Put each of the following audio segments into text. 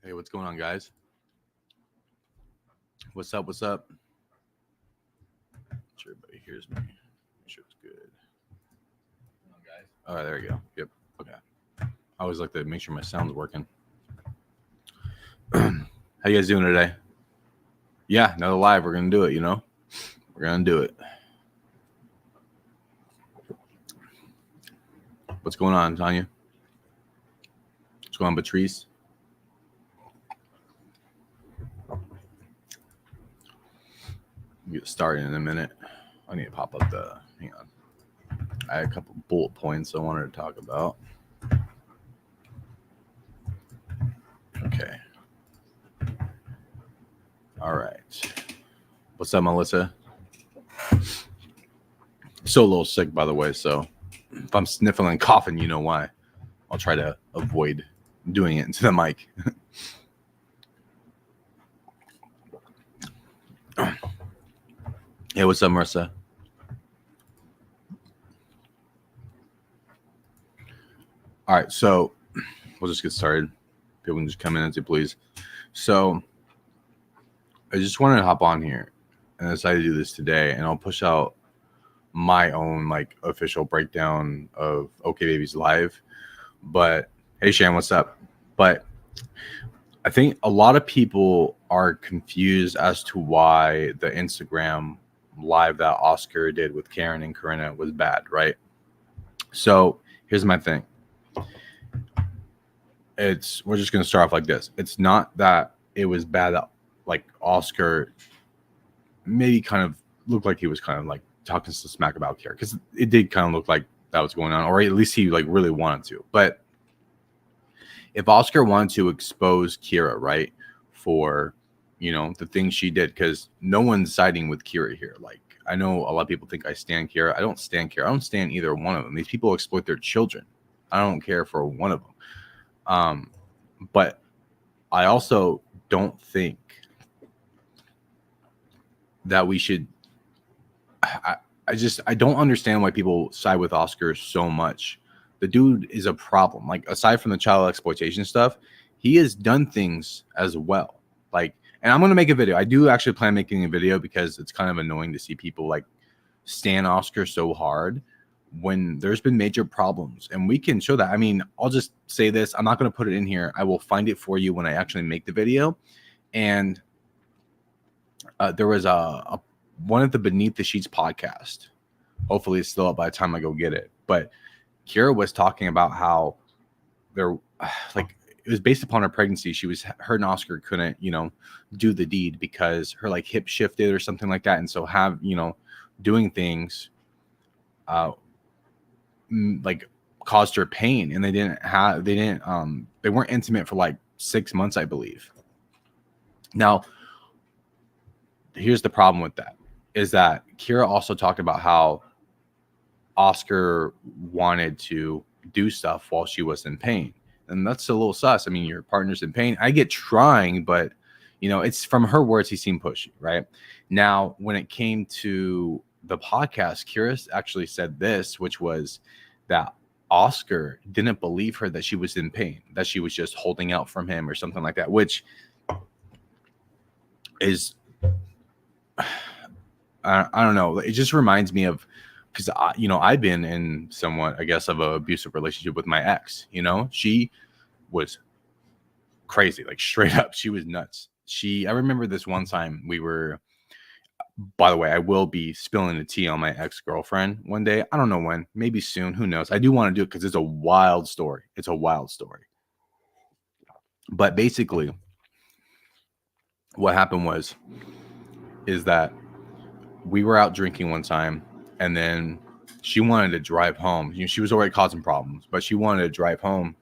Hey, what's going on, guys? What's up? What's up? Make sure everybody hears me. Make sure it's good. Come on, guys. All right, there we go. Yep. Okay. I always like to make sure my sound's working. How you guys doing today? Yeah, another live. We're gonna do it. We're gonna do it. What's going on, Tanya? What's going on, Patrice? We'll get started in a minute. I need to pop up the. Hang on. I had a couple bullet points I wanted to talk about. Okay. All right. What's up, Melissa? Still a little sick, by the way, so if I'm sniffling and coughing, you know why. I'll try to avoid doing it into the mic. Hey, what's up, Marissa? All right, so we'll just get started. People can just come in as they please. So I just wanted to hop on here and I decided to do this today, and I'll push out my own official breakdown of OK Baby's live. But hey, Shan, what's up? But I think a lot of people are confused as to why the Instagram live that Oscar did with Karen and Corinna was bad, right? So here's my thing. We're just gonna start off like this. It's not that it was bad that Oscar maybe kind of looked like he was kind of talking some smack about Karen, because it did kind of look like that was going on, or at least he really wanted to. But if Oscar wanted to expose Kira, right, for the things she did, because no one's siding with Kira here. I know a lot of people think I stand Kira. I don't stand Kira. I don't stand either one of them. These people exploit their children. I don't care for one of them. But I also don't think that we should. I don't understand why people side with Oscar so much. The dude is a problem. Aside from the child exploitation stuff, he has done things as well. And I'm going to make a video. I do actually plan on making a video, because it's kind of annoying to see people stan Oscar so hard when there's been major problems. And we can show that. I mean, I'll just say this. I'm not going to put it in here. I will find it for you when I actually make the video. And there was one of the Beneath the Sheets podcast. Hopefully it's still up by the time I go get it. But Kira was talking about how it was based upon her pregnancy. Her and Oscar couldn't, do the deed because her hip shifted or something like that. And so doing things caused her pain, and they weren't intimate for 6 months, I believe. Now, here's the problem with that, is that Kira also talked about how Oscar wanted to do stuff while she was in pain. And that's a little sus. I mean, your partner's in pain. I get trying, but it's from her words, he seemed pushy, right? Now, when it came to the podcast, Kira actually said this, which was that Oscar didn't believe her that she was in pain, that she was just holding out from him or something like that, which is, I don't know. It just reminds me of, because I've been in somewhat, I guess, of an abusive relationship with my ex. She was crazy, straight up. She was nuts. I remember this one time we were, by the way, I will be spilling the tea on my ex-girlfriend one day. I don't know when, maybe soon. Who knows? I do want to do it because it's a wild story. It's a wild story. But basically, what happened is that we were out drinking one time, and then she wanted to drive home. She was already causing problems, but she wanted to drive home.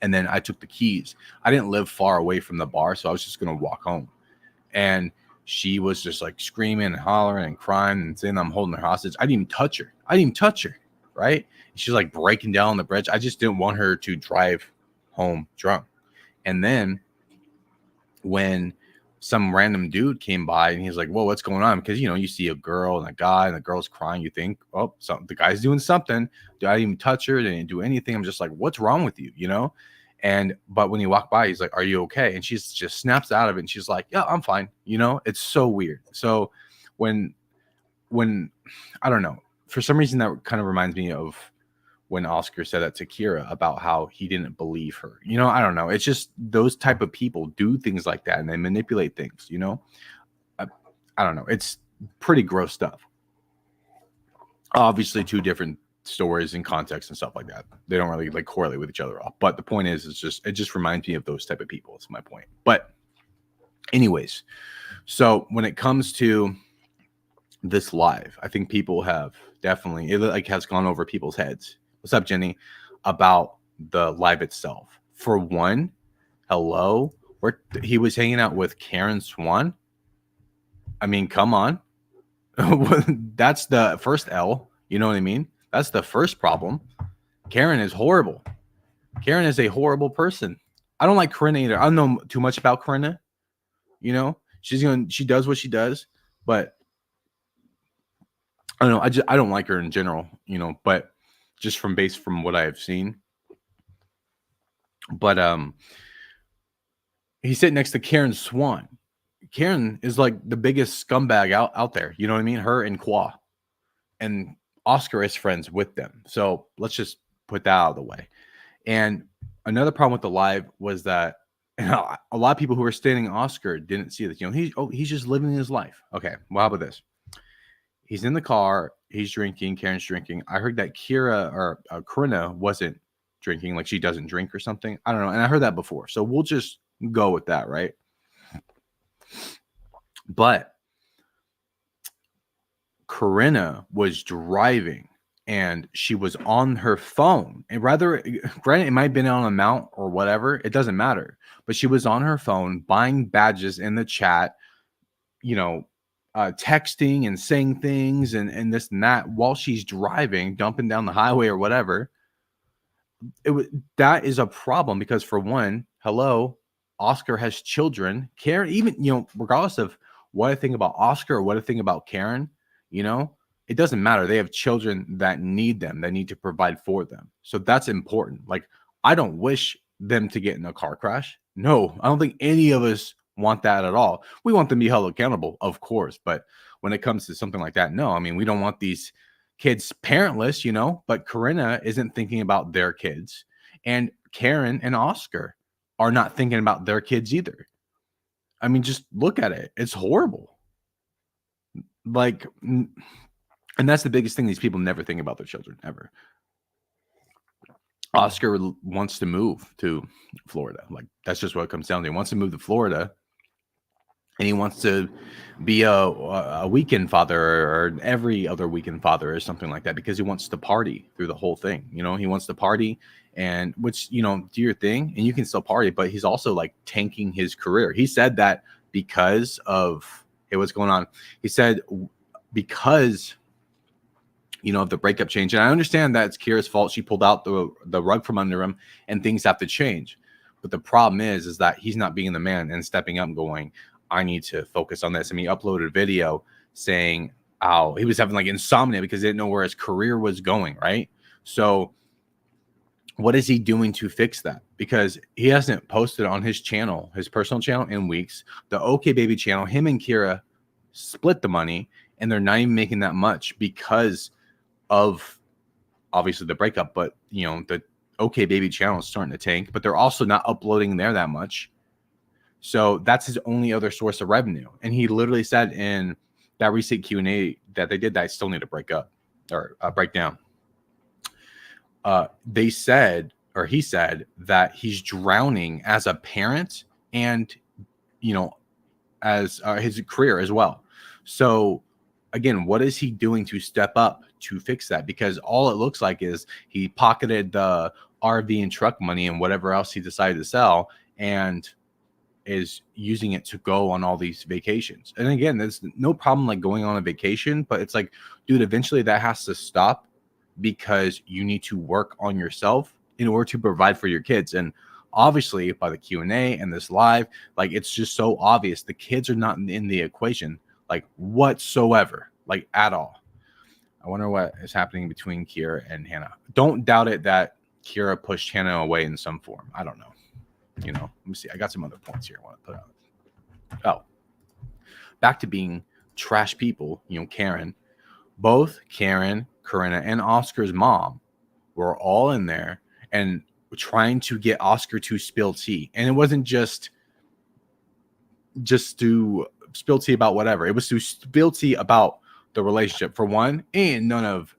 And then I took the keys. I didn't live far away from the bar, so I was just going to walk home. And she was just screaming and hollering and crying and saying I'm holding her hostage. I didn't even touch her. Right? She's breaking down on the bridge. I just didn't want her to drive home drunk. And then when some random dude came by and he's like, whoa, what's going on? Because, you see a girl and a guy and the girl's crying. You think, oh, the guy's doing something. I didn't even touch her. They didn't do anything. I'm just like, what's wrong with you? But when you walk by, he's like, "Are you okay?" And she's just snaps out of it, and she's like, "Yeah, I'm fine." It's so weird. So when when I don't know, for some reason that kind of reminds me of when Oscar said that to Kira about how he didn't believe her. I don't know. It's just those type of people do things like that, and they manipulate things. I, I don't know. It's pretty gross stuff. Obviously, two different stories and context and stuff like that. They don't really like correlate with each other at all. But the point is, it just reminds me of those type of people. It's my point. But anyways, so when it comes to this live, I think people have definitely, it like has gone over people's heads. What's up, Jenny? About the live itself. For one, hello, he was hanging out with Karen Swan. I mean, come on. That's the first L. You know what I mean? That's the first problem. Karen is horrible. Karen is a horrible person. I don't like Corinna either. I don't know too much about Corinna. She does what she does, but I don't know. I don't like her in general, but just from what I have seen. But he's sitting next to Karen Swan. Karen is like the biggest scumbag out there. You know what I mean? Her and Kwa. And Oscar is friends with them. So let's just put that out of the way. And another problem with the live was that a lot of people who were standing Oscar didn't see this. He's just living his life. Okay, well, how about this? He's in the car. He's drinking. Karen's drinking. I heard that Kira or Corinna wasn't drinking, like she doesn't drink or something. I don't know. And I heard that before. So we'll just go with that, right? But Corinna was driving and she was on her phone. And granted, it might have been on a mount or whatever. It doesn't matter. But she was on her phone buying badges in the chat, texting and saying things and this and that while she's driving, dumping down the highway or whatever. That is a problem because, for one, hello, Oscar has children. Karen, even, regardless of what I think about Oscar or what I think about Karen, it doesn't matter. They have children that need them, that need to provide for them. So that's important. Like, I don't wish them to get in a car crash. No, I don't think any of us want that at all. We want them to be held accountable, of course. But when it comes to something like that, no, I mean, we don't want these kids parentless, but Corinna isn't thinking about their kids. And Karen and Oscar are not thinking about their kids either. I mean, just look at it. It's horrible. Like, and that's the biggest thing. These people never think about their children ever. Oscar wants to move to Florida. Like, that's just what it comes down to. He wants to move to Florida, and he wants to be a weekend father or every other weekend father or something like that because he wants to party through the whole thing. He wants to party, and which, do your thing and you can still party, but he's also like tanking his career. He said that because of what's going on. He said because of the breakup change. And I understand that it's Kira's fault. She pulled out the rug from under him and things have to change. But the problem is that he's not being the man and stepping up and going, I need to focus on this. I mean, he uploaded a video saying how he was having like insomnia because he didn't know where his career was going, right? So what is he doing to fix that? Because he hasn't posted on his channel, his personal channel, in weeks. The OK Baby channel, him and Kira split the money, and they're not even making that much because of obviously the breakup. But the OK Baby channel is starting to tank, but they're also not uploading there that much. So that's his only other source of revenue. And he literally said in that recent Q&A that they did that I still need to break up or break down. He said that he's drowning as a parent and, as his career as well. So again, what is he doing to step up to fix that? Because all it looks like is he pocketed the RV and truck money and whatever else he decided to sell and is using it to go on all these vacations. And again, there's no problem like going on a vacation, but it's like, dude, eventually that has to stop because you need to work on yourself in order to provide for your kids. And obviously by the Q&A and this live, like, it's just so obvious the kids are not in the equation, like whatsoever, like at all. I wonder what is happening between Kira and Hannah. Don't doubt it that Kira pushed Hannah away in some form. I don't know. You know, let me see. I got some other points here I want to put out. Oh, back to being trash people, you know, Karen. Both Karen, Corinna, and Oscar's mom were all in there and trying to get Oscar to spill tea. And it wasn't just to spill tea about whatever. It was to spill tea about the relationship, for one, and none of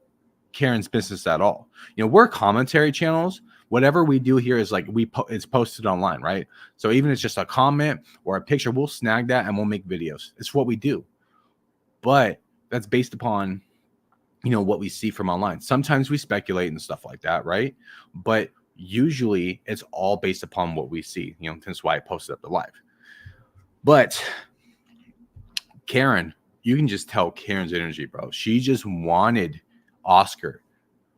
Karen's business at all. You know, we're commentary channels. Whatever we do here is like it's posted online, right? So even if it's just a comment or a picture, we'll snag that and we'll make videos. It's what we do. But that's based upon, you know, what we see from online. Sometimes we speculate and stuff like that, right? But usually it's all based upon what we see. You know, that's why I posted up the live. But Karen, you can just tell Karen's energy, bro. She just wanted Oscar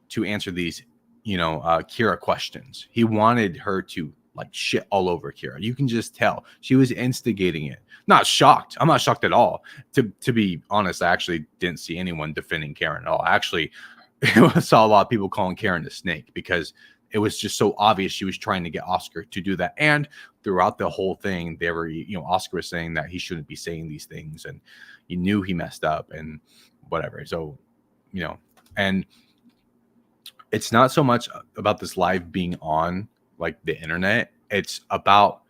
to answer these, you know, Kira questions. He wanted her to like shit all over Kira. You can just tell she was instigating it. Not shocked. I'm not shocked at all. To be honest, I actually didn't see anyone defending Karen at all. I actually saw a lot of people calling Karen a snake because it was just so obvious she was trying to get Oscar to do that. And throughout the whole thing, they were, you know, Oscar was saying that he shouldn't be saying these things and he knew he messed up and whatever. So, you know, and it's not so much about this live being on like the internet. It's about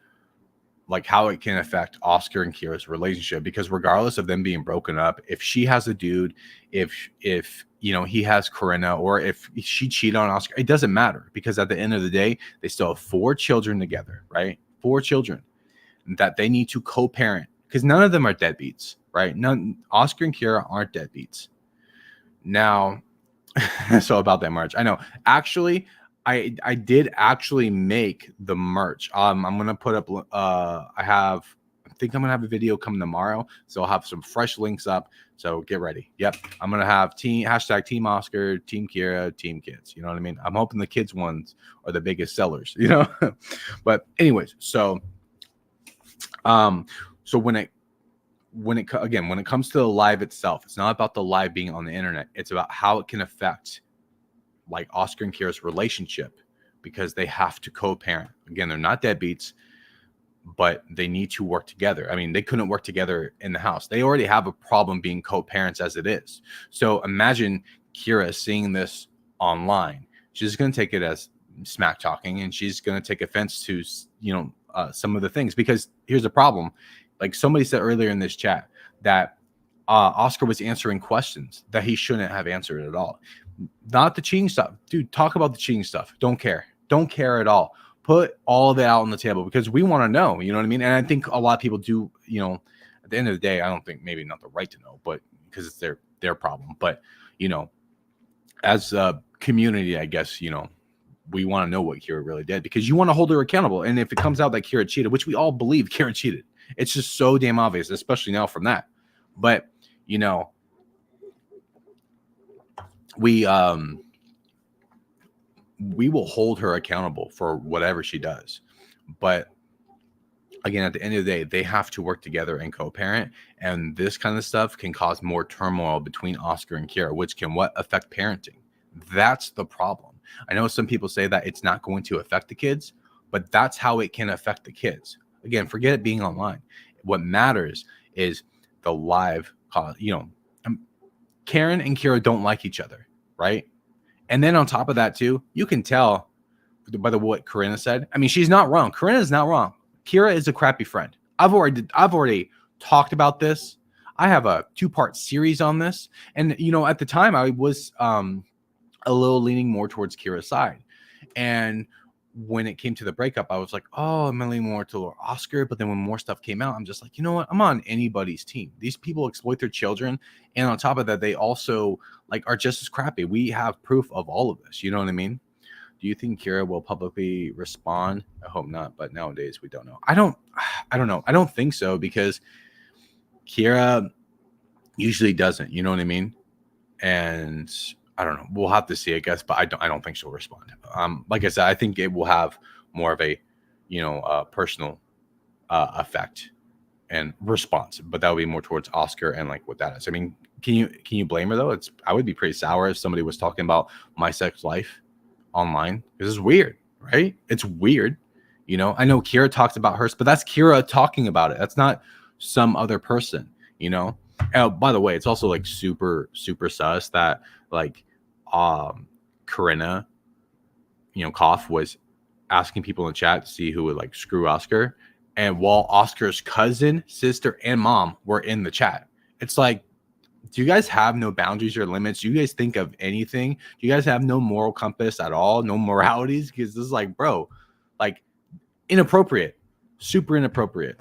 like how it can affect Oscar and Kira's relationship, because regardless of them being broken up, if she has a dude, if you know, he has Corinna, or if she cheated on Oscar, it doesn't matter, because at the end of the day, they still have 4 children together, right? 4 children that they need to co-parent, because none of them are deadbeats, right? Oscar and Kira aren't deadbeats. I about that merch. I know. Actually, I did actually make the merch. I'm gonna put up. I think I'm gonna have a video coming tomorrow, so I'll have some fresh links up. So get ready. Yep, I'm gonna have hashtag Team Oscar, Team Kira, Team Kids. You know what I mean? I'm hoping the kids ones are the biggest sellers. You know, but anyways, so when it comes to the live itself, it's not about the live being on the internet. It's about how it can affect like Oscar and Kira's relationship, because they have to co-parent. Again, they're not deadbeats, but they need to work together. I mean, they couldn't work together in the house. They already have a problem being co-parents as it is. So imagine Kira seeing this online. She's going to take it as smack talking, and she's going to take offense to, you know, some of the things, because here's the problem. Like somebody said earlier in this chat that Oscar was answering questions that he shouldn't have answered at all. Not the cheating stuff. Dude, talk about the cheating stuff. Don't care. Don't care at all. Put all of that out on the table, because we want to know, you know what I mean? And I think a lot of people do, you know, at the end of the day, I don't think, maybe not the right to know, but because it's their problem. But, you know, as a community, I guess, you know, we want to know what Kira really did, because you want to hold her accountable. And if it comes out that Kira cheated, which we all believe Kira cheated, it's just so damn obvious, especially now from that. But, you know, we will hold her accountable for whatever she does. But again, at the end of the day, they have to work together and co-parent. And this kind of stuff can cause more turmoil between Oscar and Kira, which can affect parenting. That's the problem. I know some people say that it's not going to affect the kids, but that's how it can affect the kids. Again, forget it being online. What matters is the live call. You know, Karen and Kira don't like each other, right? And then on top of that too, you can tell by what Corinna said. I mean, she's not wrong. Corinna is not wrong. Kira is a crappy friend. I've already talked about this. I have a 2-part series on this, and you know, at the time I was a little leaning more towards Kira's side, and when it came to the breakup, I was like, oh, I'm leaning more to Oscar. But then when more stuff came out, I'm just like, you know what? I'm on anybody's team. These people exploit their children. And on top of that, they also like are just as crappy. We have proof of all of this. You know what I mean? Do you think Kira will publicly respond? I hope not. But nowadays we don't know. I don't know. I don't think so, because Kira usually doesn't. You know what I mean? And I don't know. We'll have to see, I guess, but I don't think she'll respond. Like I said, I think it will have more of a, you know, personal effect and response, but that would be more towards Oscar and like what that is. I mean, can you blame her though? I would be pretty sour if somebody was talking about my sex life online. This is weird, right? It's weird. You know, I know Kira talks about hers, but that's Kira talking about it. That's not some other person, you know? Oh, by the way, it's also like super, super sus that like Corinna, you know, Koff was asking people in the chat to see who would like screw Oscar. And while Oscar's cousin, sister, and mom were in the chat, it's like, do you guys have no boundaries or limits? Do you guys think of anything? Do you guys have no moral compass at all? No moralities? Because this is like, bro, like inappropriate, super inappropriate.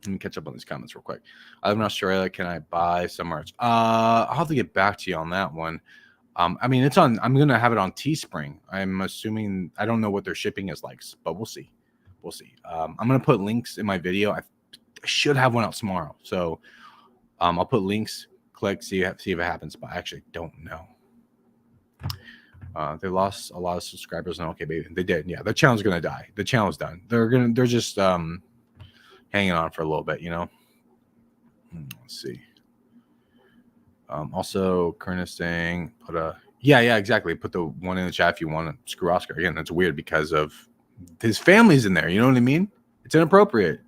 Let me catch up on these comments real quick. I live in Australia. Can I buy some merch? I'll have to get back to you on that one. I mean, it's on. I'm gonna have it on Teespring. I'm assuming. I don't know what their shipping is like, but we'll see. We'll see. I'm gonna put links in my video. I should have one out tomorrow, so I'll put links. Click, see if it happens. But I actually don't know. They lost a lot of subscribers on Okay Baby. They did. Yeah, the channel's gonna die. The channel's done. They're just hanging on for a little bit, you know. Let's see. Also, Kern is saying put a yeah, exactly. Put the one in the chat if you want to screw Oscar. Again, that's weird because of his family's in there. You know what I mean? It's inappropriate.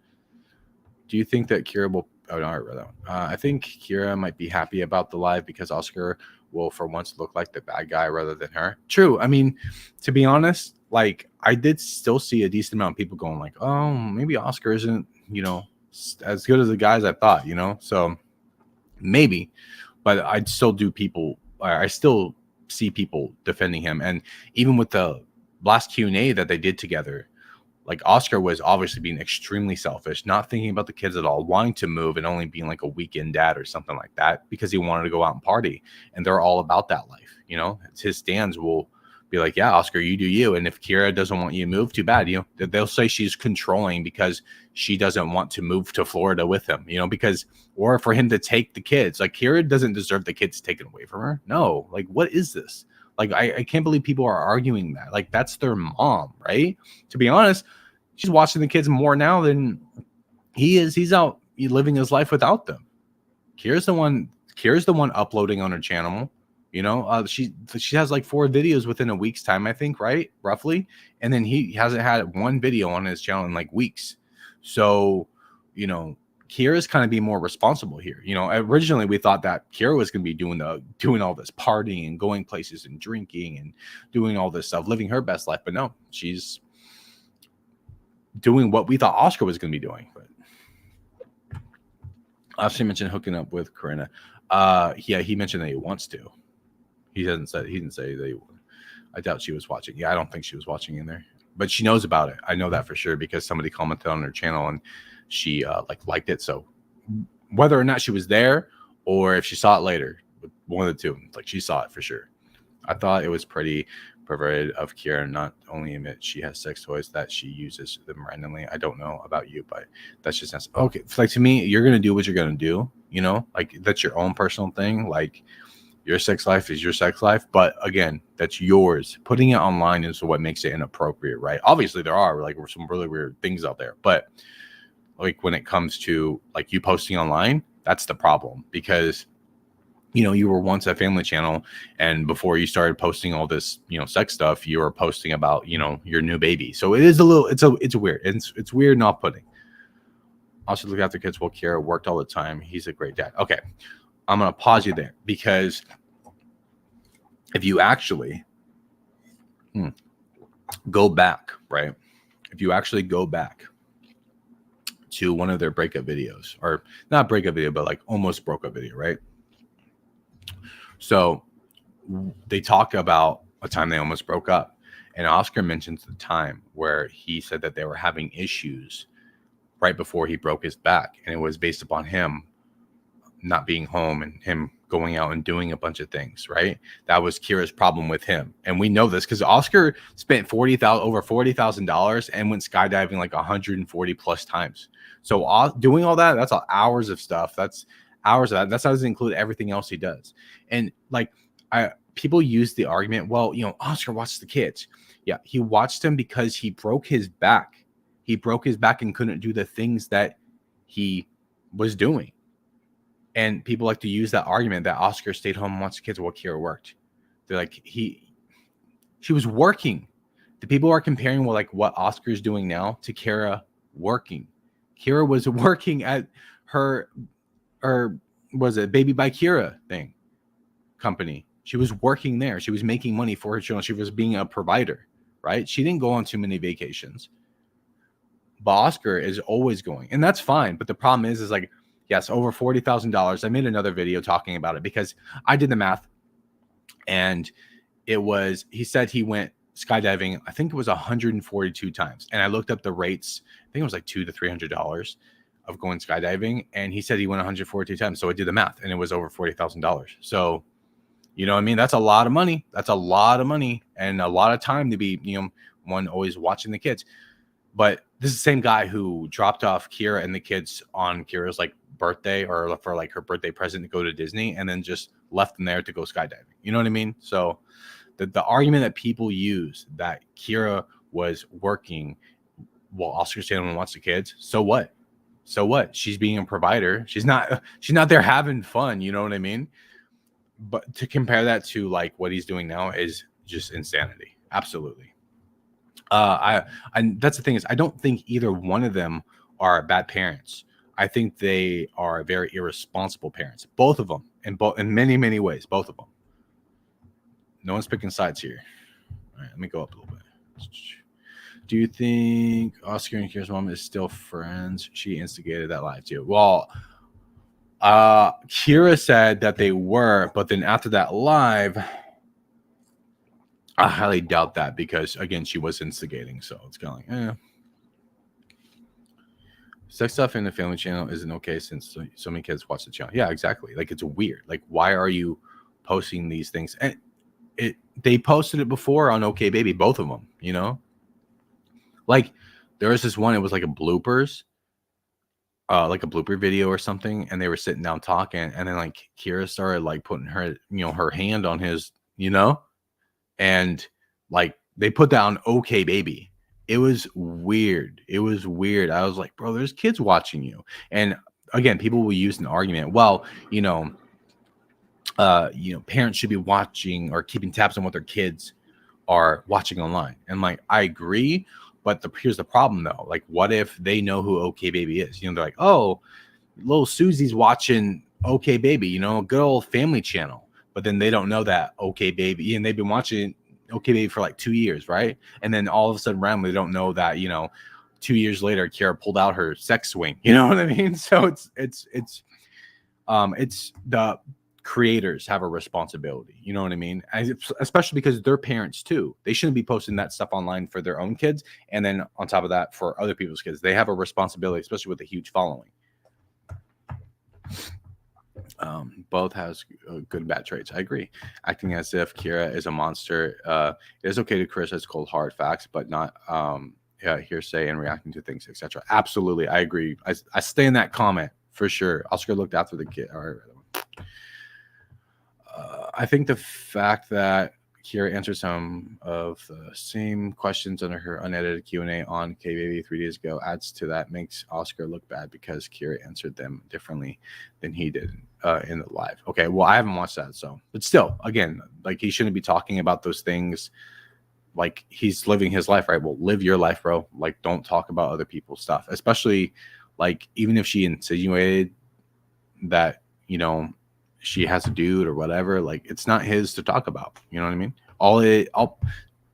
Do you think that Kira will? Oh no, I read that one. I think Kira might be happy about the live because Oscar will for once look like the bad guy rather than her. True. I mean, to be honest, like I did still see a decent amount of people going like, oh, maybe Oscar isn't, you know, as good as the guys I thought, you know. So maybe, but I'd still do people. I still see people defending him, and even with the last Q&A that they did together, like Oscar was obviously being extremely selfish, not thinking about the kids at all, wanting to move and only being like a weekend dad or something like that because he wanted to go out and party. And they're all about that life. You know, it's his stands will be like, yeah, Oscar, you do you. And if Kira doesn't want you to move, too bad. You know, they'll say she's controlling because she doesn't want to move to Florida with him, you know, because, or for him to take the kids. Like Kira doesn't deserve the kids taken away from her. No, like, what is this? Like, I can't believe people are arguing that. Like, that's their mom, right? To be honest, she's watching the kids more now than he is. He's out living his life without them. Kira's the one uploading on her channel. You know, she has like 4 videos within a week's time, I think, right? Roughly. And then he hasn't had one video on his channel in like weeks. So, you know, Kira's kind of being more responsible here. You know, originally we thought that Kira was going to be doing all this partying and going places and drinking and doing all this stuff, living her best life. But no, she's doing what we thought Oscar was going to be doing. But Oscar mentioned hooking up with Corinna. Yeah, he mentioned that he wants to. He didn't say that he would. I doubt she was watching. Yeah, I don't think she was watching in there, but she knows about it. I know that for sure because somebody commented on her channel and she liked it. So whether or not she was there or if she saw it later, one of the two, like she saw it for sure. I thought it was pretty perverted of Kira not only admit she has sex toys that she uses them randomly. I don't know about you, but that's just okay. Like to me, you're gonna do what you're gonna do. You know, like that's your own personal thing. Like your sex life is your sex life, but again, that's yours. Putting it online is what makes it inappropriate, right? Obviously, there are like some really weird things out there, but like when it comes to like you posting online, that's the problem because you know, you were once a family channel and before you started posting all this, you know, sex stuff, you were posting about, you know, your new baby. So it is it's weird. It's weird and off-putting. Also look after kids while Kira worked all the time. He's a great dad. Okay. I'm going to pause you there because if you actually go back, right? If you actually go back to one of their breakup videos or not breakup video, but like almost broke up video, right? So they talk about a time they almost broke up. And Oscar mentions the time where he said that they were having issues right before he broke his back. And it was based upon him not being home and him going out and doing a bunch of things, right? That was Kira's problem with him. And we know this because Oscar spent over $40,000 and went skydiving like 140 plus times. So doing all that, that's hours of stuff. That's hours of that. That's not doesn't include everything else he does. And like people use the argument, well, you know, Oscar watched the kids. Yeah, he watched them because he broke his back. He broke his back and couldn't do the things that he was doing. And people like to use that argument that Oscar stayed home and watched the kids while Kira worked. They're like, She was working. The people are comparing what Oscar's doing now to Kira working. Kira was working at her was it Baby by Kira thing company. She was working there. She was making money for her children. She was being a provider, right? She didn't go on too many vacations. But Oscar is always going, and that's fine. But the problem is like, yes, over $40,000. I made another video talking about it because I did the math, and he said he went skydiving, I think it was 142 times. And I looked up the rates. I think it was like $200 to $300 of going skydiving. And he said he went 142 times. So I did the math, and it was over $40,000. So, you know what I mean? That's a lot of money. That's a lot of money and a lot of time to be, one always watching the kids. But this is the same guy who dropped off Kira and the kids on Kira's like birthday or for like her birthday present to go to Disney, and then just left them there to go skydiving. You know what I mean? So the argument that people use that Kira was working while Oscar staying and wants the kids, so what? So what? She's being a provider. She's not there having fun. You know what I mean? But to compare that to like what he's doing now is just insanity. Absolutely. And that's the thing is, I don't think either one of them are bad parents. I think they are very irresponsible parents. Both of them, in many, many ways. Both of them. No one's picking sides here. All right, let me go up a little bit. Do you think Oscar and Kira's mom is still friends? She instigated that live too. Well, Kira said that they were, but then after that live, I highly doubt that because, again, she was instigating. So it's kind of like, sex stuff in the family channel isn't okay since so many kids watch the channel. Yeah, exactly. Like, it's weird. Like, why are you posting these things? And they posted it before on OK Baby, both of them, Like, there was this one, it was like a bloopers, like a blooper video or something, and they were sitting down talking, and then like Kira started like putting her, her hand on his, and like they put that on OK Baby. It was weird. I was like, bro, there's kids watching you. And again, people will use an argument. Well, parents should be watching or keeping tabs on what their kids are watching online. And like, I agree, but here's the problem though. Like, what if they know who OK Baby is? They're like, oh, little Susie's watching OK Baby, good old family channel. But then they don't know that OK Baby, and they've been watching OK Baby for like 2 years, right? And then all of a sudden, randomly, they don't know that 2 years later, Kira pulled out her sex swing. You know what I mean? So it's the creators have a responsibility. You know what I mean? Especially because they're parents too. They shouldn't be posting that stuff online for their own kids, and then on top of that, for other people's kids. They have a responsibility, especially with a huge following. Both has good and bad traits. I agree. Acting as if Kira is a monster. It is okay to criticize cold hard facts, but not hearsay and reacting to things, etc. Absolutely, I agree. I stay in that comment for sure. Oscar looked after the kid. All right. I think the fact that Kira answered some of the same questions under her unedited Q&A on K-Baby 3 days ago adds to that, makes Oscar look bad because Kira answered them differently than he did in the live. Okay, well, I haven't watched that, so. But still, again, like, he shouldn't be talking about those things. Like, he's living his life, right? Well, live your life, bro. Like, don't talk about other people's stuff. Especially, like, even if she insinuated that, she has a dude or whatever, like, it's not his to talk about. You know what I mean? I'll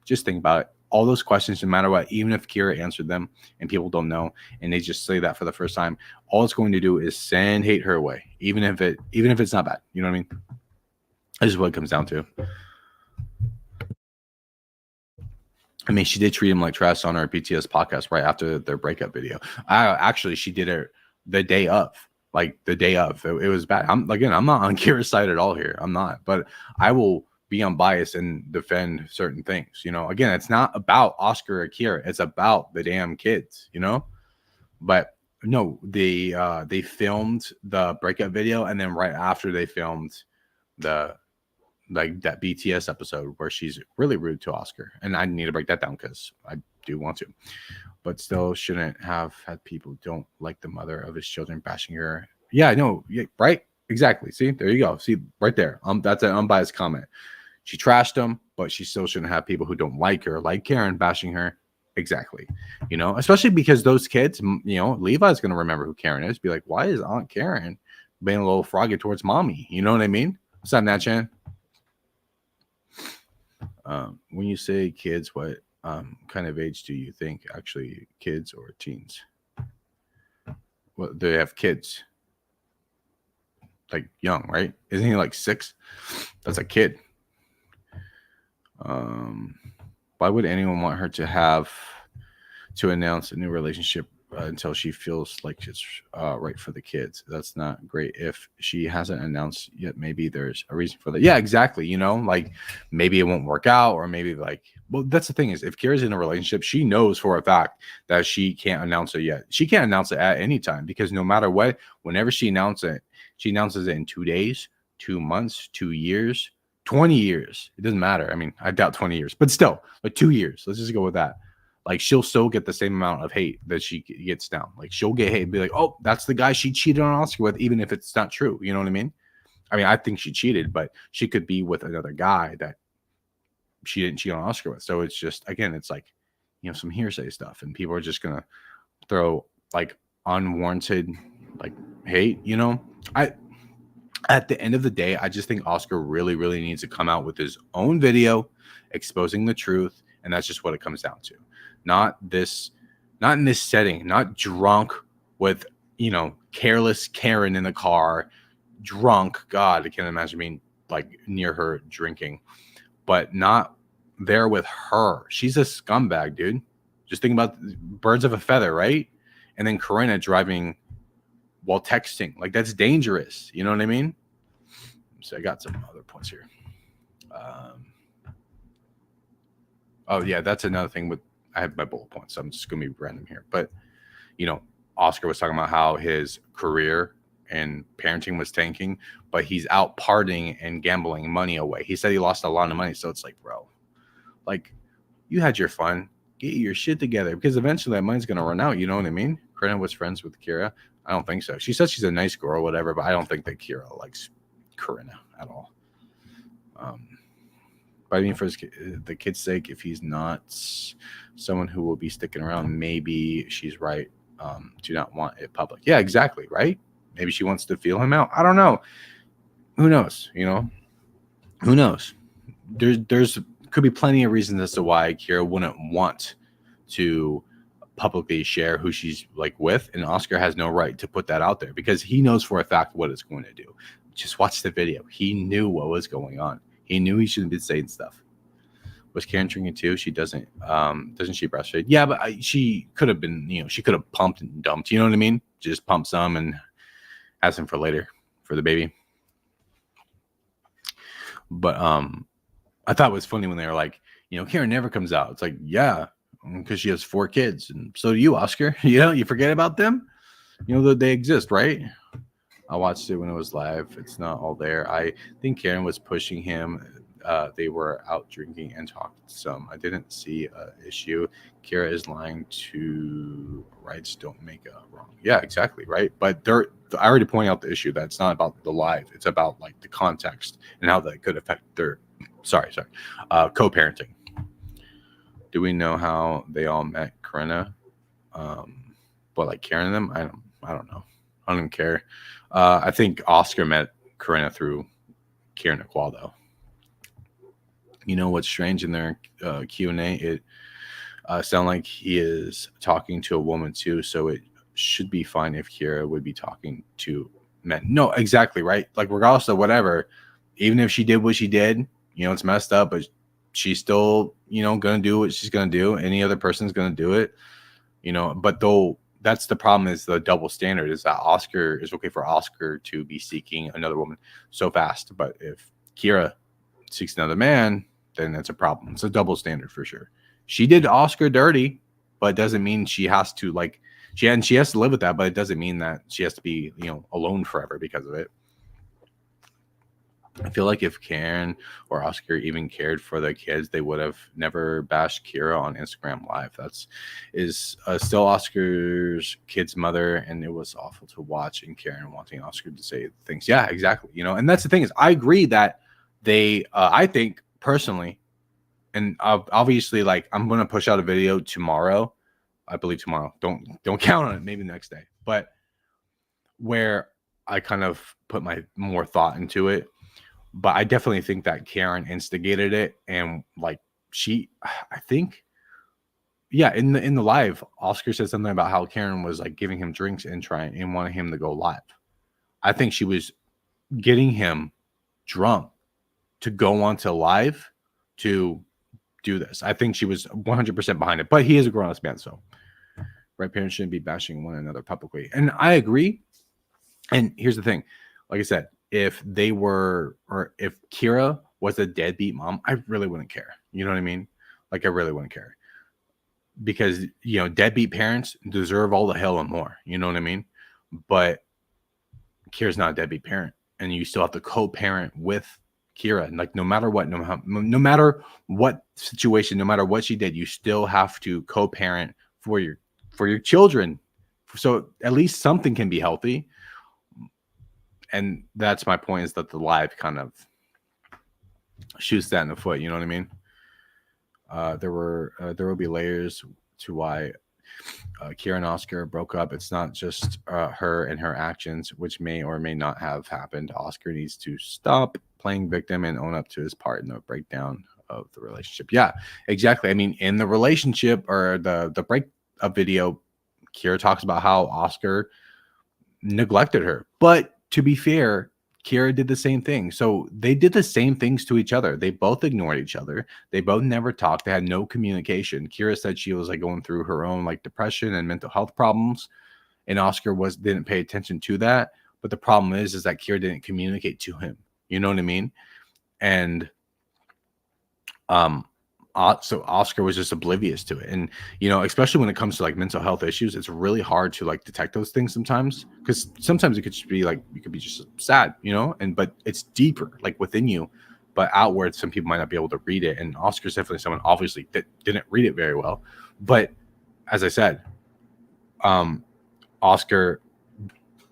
just think about it. All those questions, no matter what, even if Kira answered them and people don't know, and they just say that for the first time, all it's going to do is send hate her way, even if it's not bad. You know what I mean? This is what it comes down to. I mean, she did treat him like trash on our BTS podcast right after their breakup video. Actually, she did it the day of. Like, the day of. It was bad. I'm not on Kira's side at all here. I'm not. But I will be unbiased and defend certain things. Again, it's not about Oscar or Kira. It's about the damn kids, But no, they filmed the breakup video, and then right after they filmed that BTS episode where she's really rude to Oscar. And I need to break that down because I do want to. But still shouldn't have had people don't like the mother of his children bashing her. Yeah, no, yeah, right? Exactly. See, there you go. See, right there. That's an unbiased comment. She trashed him, but she still shouldn't have people who don't like her, like Karen, bashing her. Exactly. You know, especially because those kids, you know, Levi's going to remember who Karen is. Be like, why is Aunt Karen being a little froggy towards mommy? You know what I mean? What's up, Natchan? When you say kids, what kind of age do you think actually kids or teens? Well, they have kids like young, right? Isn't he like 6? That's a kid. Why would anyone want her to announce a new relationship until she feels like it's right for the kids? That's not great. If she hasn't announced yet, maybe there's a reason for that. Yeah, exactly. You know, like maybe it won't work out, or maybe like, well, that's the thing is, if Kira's in a relationship, she knows for a fact that she can't announce it yet. She can't announce it at any time, because no matter what, whenever she announces it in 2 days, 2 months, 2 years, 20 years. It doesn't matter. I mean, I doubt 20 years, but still, like 2 years. Let's just go with that. Like, she'll still get the same amount of hate that she gets now. Like, she'll get hate and be like, oh, that's the guy she cheated on Oscar with, even if it's not true. You know what I mean? I mean, I think she cheated, but she could be with another guy that she didn't cheat on Oscar with. So it's just, again, it's like, you know, some hearsay stuff, and people are just going to throw like unwarranted like hate, you know? At the end of the day, I just think Oscar really, really needs to come out with his own video exposing the truth. And that's just what it comes down to. Not in this setting, not drunk with, you know, careless Karen in the car, drunk. God, I can't imagine being like near her drinking, but not there with her. She's a scumbag, dude. Just think about birds of a feather, right? And then Corinna driving while texting. Like, that's dangerous. You know what I mean? So I got some other points here. Oh, yeah, that's another thing with, I have my bullet points, so I'm just going to be random here. But, you know, Oscar was talking about how his career and parenting was tanking, but he's out partying and gambling money away. He said he lost a lot of money. So it's like, bro, like, you had your fun. Get your shit together, because eventually that money's going to run out. You know what I mean? Corinna was friends with Kira. I don't think so. She says she's a nice girl, whatever, but I don't think that Kira likes Corinna at all. But I mean, for the kid's sake, if he's not someone who will be sticking around, maybe she's right. Do not want it public. Yeah, exactly, right? Maybe she wants to feel him out. I don't know. Who knows? You know, who knows? There's could be plenty of reasons as to why Kira wouldn't want to publicly share who she's like with, and Oscar has no right to put that out there, because he knows for a fact what it's going to do. Just watch the video. He knew what was going on. He knew he shouldn't be saying stuff. Was Karen drinking too? She doesn't she breastfeed? Yeah, but she could have been, you know, she could have pumped and dumped. You know what I mean? Just pump some and have some for later for the baby. But I thought it was funny when they were like, you know, Karen never comes out. It's like, yeah, because she has 4 kids, and so do you, Oscar. You know, you forget about them. You know that they exist, right? I watched it when it was live. It's not all there. I think Karen was pushing him. They were out drinking and talking some. I didn't see an issue. Kira is lying to rights don't make a wrong. Yeah, exactly, right? But I already pointed out the issue that it's not about the live. It's about like the context and how that could affect their co-parenting. Do we know how they all met Corinna? But like Karen and them, I don't know. I don't even care. I think Oscar met Corinna through Karen Aqual, though. You know what's strange in their Q&A? It sound like he is talking to a woman too, so it should be fine if Kira would be talking to men. No, exactly, right? Like, regardless of whatever, even if she did what she did, you know, it's messed up, but she's still, you know, going to do what she's going to do. Any other person's going to do it, you know, but though that's the problem, is the double standard is that Oscar is okay for Oscar to be seeking another woman so fast. But if Kira seeks another man, then that's a problem. It's a double standard for sure. She did Oscar dirty, but it doesn't mean she has to like, she has to live with that, but it doesn't mean that she has to be, you know, alone forever because of it. I feel like if Karen or Oscar even cared for the kids, they would have never bashed Kira on Instagram Live. Is still Oscar's kid's mother, and it was awful to watch. And Karen wanting Oscar to say things. Yeah, exactly. You know, and that's the thing is, I agree that they. I think personally and obviously, like, I'm gonna push out a video tomorrow. I believe tomorrow. Don't count on it. Maybe the next day, but where I kind of put my more thought into it. But I definitely think that Karen instigated it, and like I think, yeah, in the live, Oscar said something about how Karen was like giving him drinks and trying and wanting him to go live. I think she was getting him drunk to go on to live to do this. I think she was 100% behind it, but he is a grown-ass man, so right parents shouldn't be bashing one another publicly. And I agree. And here's the thing. Like I said, if they were, or if Kira was a deadbeat mom, I really wouldn't care. You know what I mean? Like, I really wouldn't care. Because, you know, deadbeat parents deserve all the hell and more. You know what I mean? But Kira's not a deadbeat parent. And you still have to co-parent with Kira. And like, no matter what, no matter what situation, no matter what she did, you still have to co-parent for your children. So at least something can be healthy. And that's my point, is that the live kind of shoots that in the foot. You know what I mean? There will be layers to why Kira and Oscar broke up. It's not just her and her actions, which may or may not have happened. Oscar needs to stop playing victim and own up to his part in the breakdown of the relationship. Yeah, exactly. I mean, in the relationship, or the breakup video, Kira talks about how Oscar neglected her. But to be fair, Kira did the same thing. So they did the same things to each other. They both ignored each other. They both never talked. They had no communication. Kira said she was like going through her own like depression and mental health problems, and Oscar didn't pay attention to that. But the problem is that Kira didn't communicate to him. You know what I mean? And so Oscar was just oblivious to it. And, you know, especially when it comes to like mental health issues, it's really hard to like detect those things sometimes, because sometimes it could just be like, you could be just sad, you know, but it's deeper, like within you, but outward, some people might not be able to read it. And Oscar's definitely someone obviously that didn't read it very well. But as I said, Oscar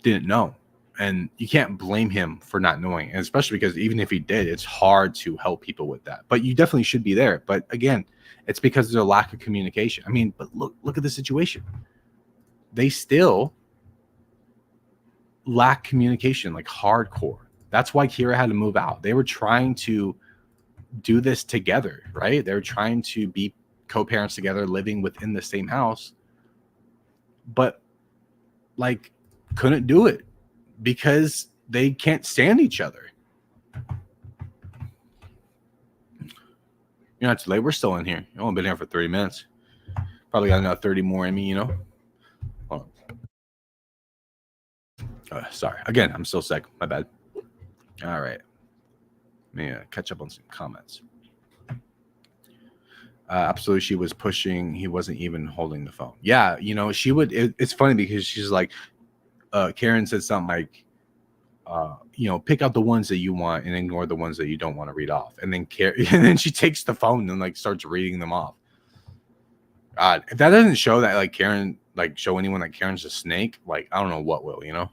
didn't know. And you can't blame him for not knowing, and especially because even if he did, it's hard to help people with that. But you definitely should be there. But again, it's because there's a lack of communication. I mean, but look at the situation. They still lack communication, like hardcore. That's why Kira had to move out. They were trying to do this together, right? They were trying to be co-parents together, living within the same house, but like couldn't do it because they can't stand each other. You're not too late. We're still in here. You've only been here for 30 minutes. Probably got another 30 more in me, you know? Hold on. Sorry. Again, I'm still sick. My bad. All right. Let me catch up on some comments. Absolutely, she was pushing. He wasn't even holding the phone. Yeah, you know, she would. It's funny because she's like, Karen said something like, you know, pick out the ones that you want and ignore the ones that you don't want to read off. And then and then she takes the phone and like starts reading them off. God, if that doesn't show that like Karen, like show anyone that Karen's a snake, like I don't know what will, you know?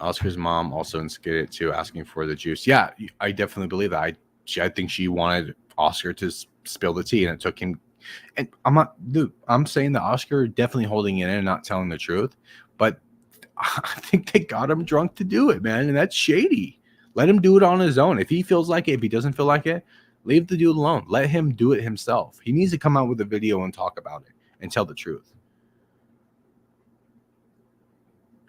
Oscar's mom also instigated to asking for the juice. Yeah, I definitely believe that. I think she wanted Oscar to spill the tea, and it took him. And I'm saying that Oscar definitely holding it in and not telling the truth, but I think they got him drunk to do it, man, and that's shady. Let him do it on his own. If he feels like it, if he doesn't feel like it, leave the dude alone. Let him do it himself. He needs to come out with a video and talk about it and tell the truth.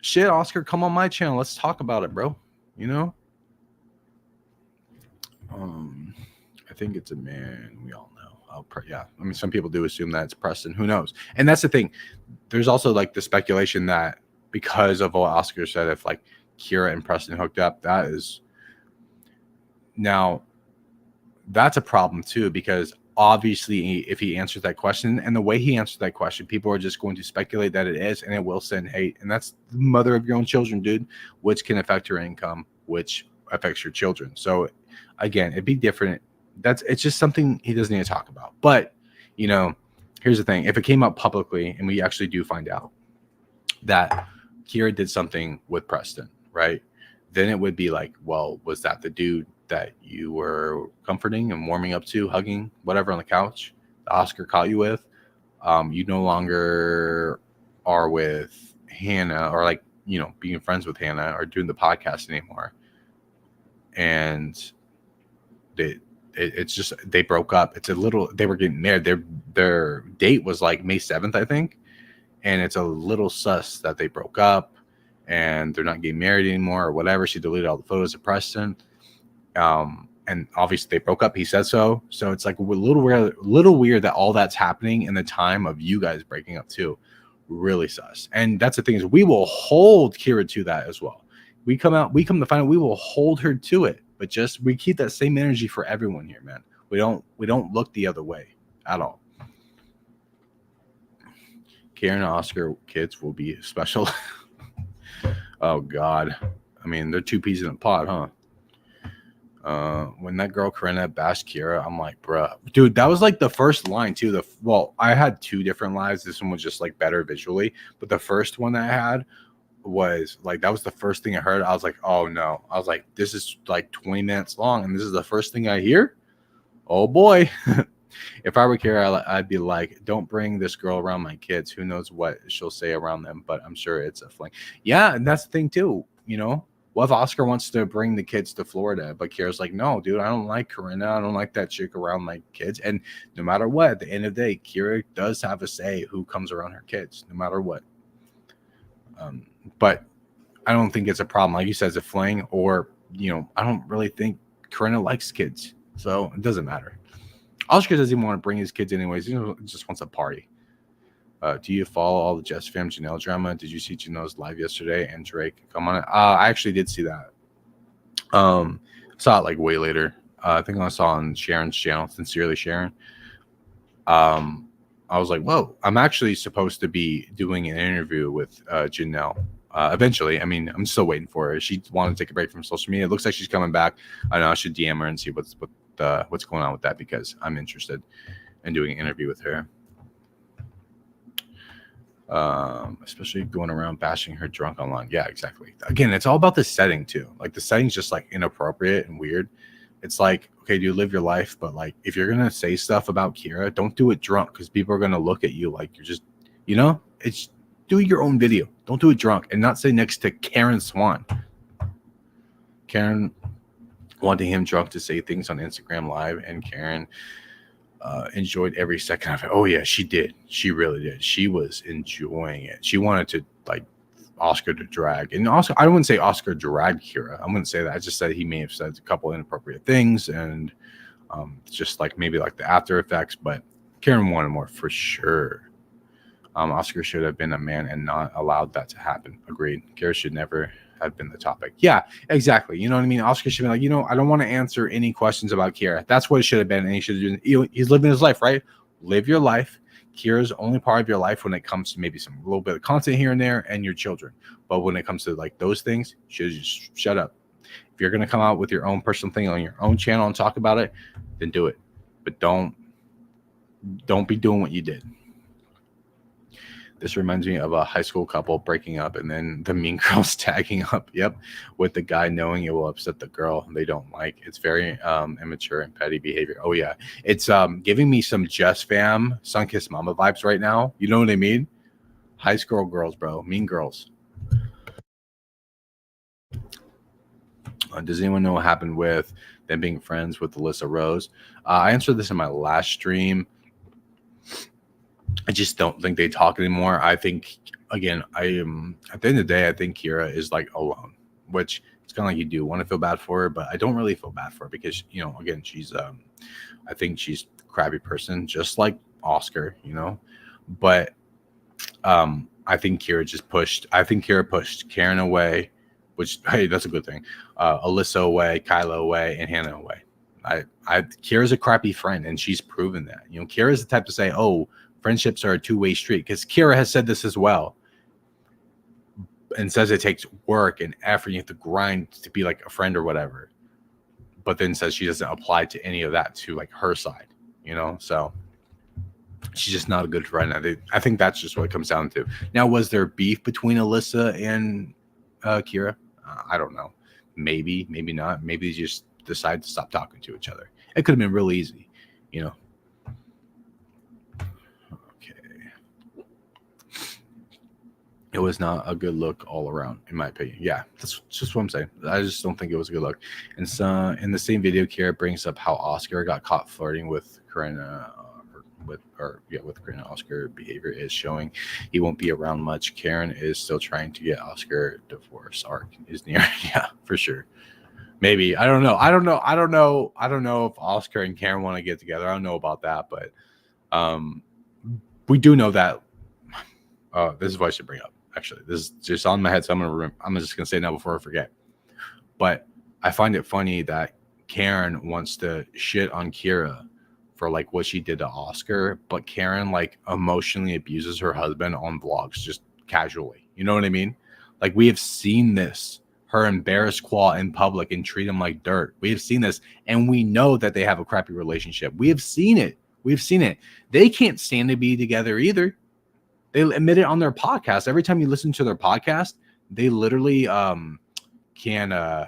Shit, Oscar, come on my channel. Let's talk about it, bro. You know? I think it's a man. We all know. Yeah. I mean, some people do assume that it's Preston. Who knows? And that's the thing. There's also like the speculation that because of what Oscar said, if like Kira and Preston hooked up, that is now that's a problem too, because obviously if he answers that question and the way he answered that question, people are just going to speculate that it is, and it will send hate. And that's the mother of your own children, dude, which can affect your income, which affects your children. So again, it'd be different. It's just something he doesn't need to talk about. But you know, here's the thing. If it came out publicly and we actually do find out that Kira did something with Preston, right? then it would be like, well, was that the dude that you were comforting and warming up to, hugging, whatever on the couch that Oscar caught you with? You no longer are with Hannah, or like, being friends with Hannah or doing the podcast anymore. And it's just, they broke up. They were getting married. Their date was like May 7th, I think. And it's a little sus that they broke up and they're not getting married anymore or whatever. She deleted all the photos of Preston. And obviously they broke up. He said so. So it's like a little weird that all that's happening in the time of you guys breaking up too. Really sus. And that's the thing, is we will hold Kira to that as well. We come to find out we will hold her to it, but just we keep that same energy for everyone here, man. We don't look the other way at all. Karen and Oscar kids will be special. Oh God. I mean, they're two peas in a pod, huh? When that girl Corinna bashed Kira, I'm like, bruh, dude, that was like the first line too. I had two different lives. This one was just like better visually, but the first one that I had was like, that was the first thing I heard. I was like, oh no. I was like, this is like 20 minutes long, and this is the first thing I hear. Oh boy. If I were Kira, I'd be like, don't bring this girl around my kids. Who knows what she'll say around them, but I'm sure it's a fling. Yeah, and that's the thing too, What if Oscar wants to bring the kids to Florida, but Kira's like, no, dude, I don't like Corinna. I don't like that chick around my kids. And no matter what, at the end of the day, Kira does have a say who comes around her kids, no matter what. But I don't think it's a problem. Like you said, it's a fling, or, I don't really think Corinna likes kids. So it doesn't matter. Oscar doesn't even want to bring his kids anyways. He just wants a party. Do you follow all the Jess fam Janelle drama? Did you see Janelle's live yesterday and Drake come on it? I actually did see that. Saw it like way later. I think I saw on Sharon's channel, Sincerely Sharon. I was like, whoa, I'm actually supposed to be doing an interview with Janelle eventually. I mean, I'm still waiting for her. She wanted to take a break from social media. It looks like she's coming back. I know I should DM her and see what's going on with that, because I'm interested in doing an interview with her. Especially going around bashing her drunk online. Yeah, exactly. Again, it's all about the setting too. Like the setting's just like inappropriate and weird. It's like, okay, do you live your life, but like if you're gonna say stuff about Kira, don't do it drunk, because people are gonna look at you like you're just, it's do your own video. Don't do it drunk, and not say next to Karen Swan. Karen wanted him drunk to say things on Instagram Live, and Karen enjoyed every second of it. Oh yeah, she did. She really did. She was enjoying it. She wanted to like Oscar to drag, and also I wouldn't say Oscar dragged Kira. I wouldn't say that. I just said he may have said a couple inappropriate things, and just like maybe like the after effects. But Karen wanted more for sure. Oscar should have been a man and not allowed that to happen. Agreed. Kira should never have been the topic. Yeah, exactly. You know what I mean? Oscar should be like, I don't want to answer any questions about Kira. That's what it should have been. And he should have been, he's living his life, right? Live your life. Kira's only part of your life when it comes to maybe some little bit of content here and there and your children. But when it comes to like those things, you should just shut up. If you're going to come out with your own personal thing on your own channel and talk about it, then do it. But don't be doing what you did. This reminds me of a high school couple breaking up and then the mean girls tagging up. Yep. With the guy knowing it will upset the girl they don't like. It's very immature and petty behavior. Oh yeah. It's giving me some Jess fam, Sunkiss Mama vibes right now. You know what I mean? High school girls, bro. Mean girls. Does anyone know what happened with them being friends with Alyssa Rose? I answered this in my last stream. I just don't think they talk anymore. I think, again, I am at the end of the day, I think Kira is like alone, which it's kind of like you do want to feel bad for her, but I don't really feel bad for her because, again, she's, I think she's a crappy person, just like Oscar, but I think Kira pushed Karen away, which, hey, that's a good thing. Alyssa away, Kyla away, and Hannah away. Kira's a crappy friend, and she's proven that. Kira's the type to say, oh, friendships are a two-way street, because Kira has said this as well and says it takes work and effort. You have to grind to be like a friend or whatever, but then says she doesn't apply to any of that to like her side, so she's just not a good friend. I think that's just what it comes down to. Now, was there beef between Alyssa and Kira? I don't know. Maybe not. Maybe they just decide to stop talking to each other. It could have been real easy, you know. Okay. It was not a good look all around, in my opinion. Yeah, that's just what I'm saying. I just don't think it was a good look. And so in the same video, Kira brings up how Oscar got caught flirting with Karina, with Karina. Oscar behavior is showing he won't be around much. Karen is still trying to get Oscar divorce arc is near. Yeah, for sure. Maybe. I don't know if Oscar and Karen want to get together. I don't know about that, but we do know that. This is what I should bring up. Actually, this is just on my head, so I'm just gonna say it now before I forget. But I find it funny that Karen wants to shit on Kira for like what she did to Oscar, but Karen like emotionally abuses her husband on vlogs just casually. You know what I mean? Like we have seen this. Her embarrass Qua in public and treat him like dirt. We have seen this, and we know that they have a crappy relationship. We have seen it. We've seen it. They can't stand to be together either. They admit it on their podcast. Every time you listen to their podcast, they literally can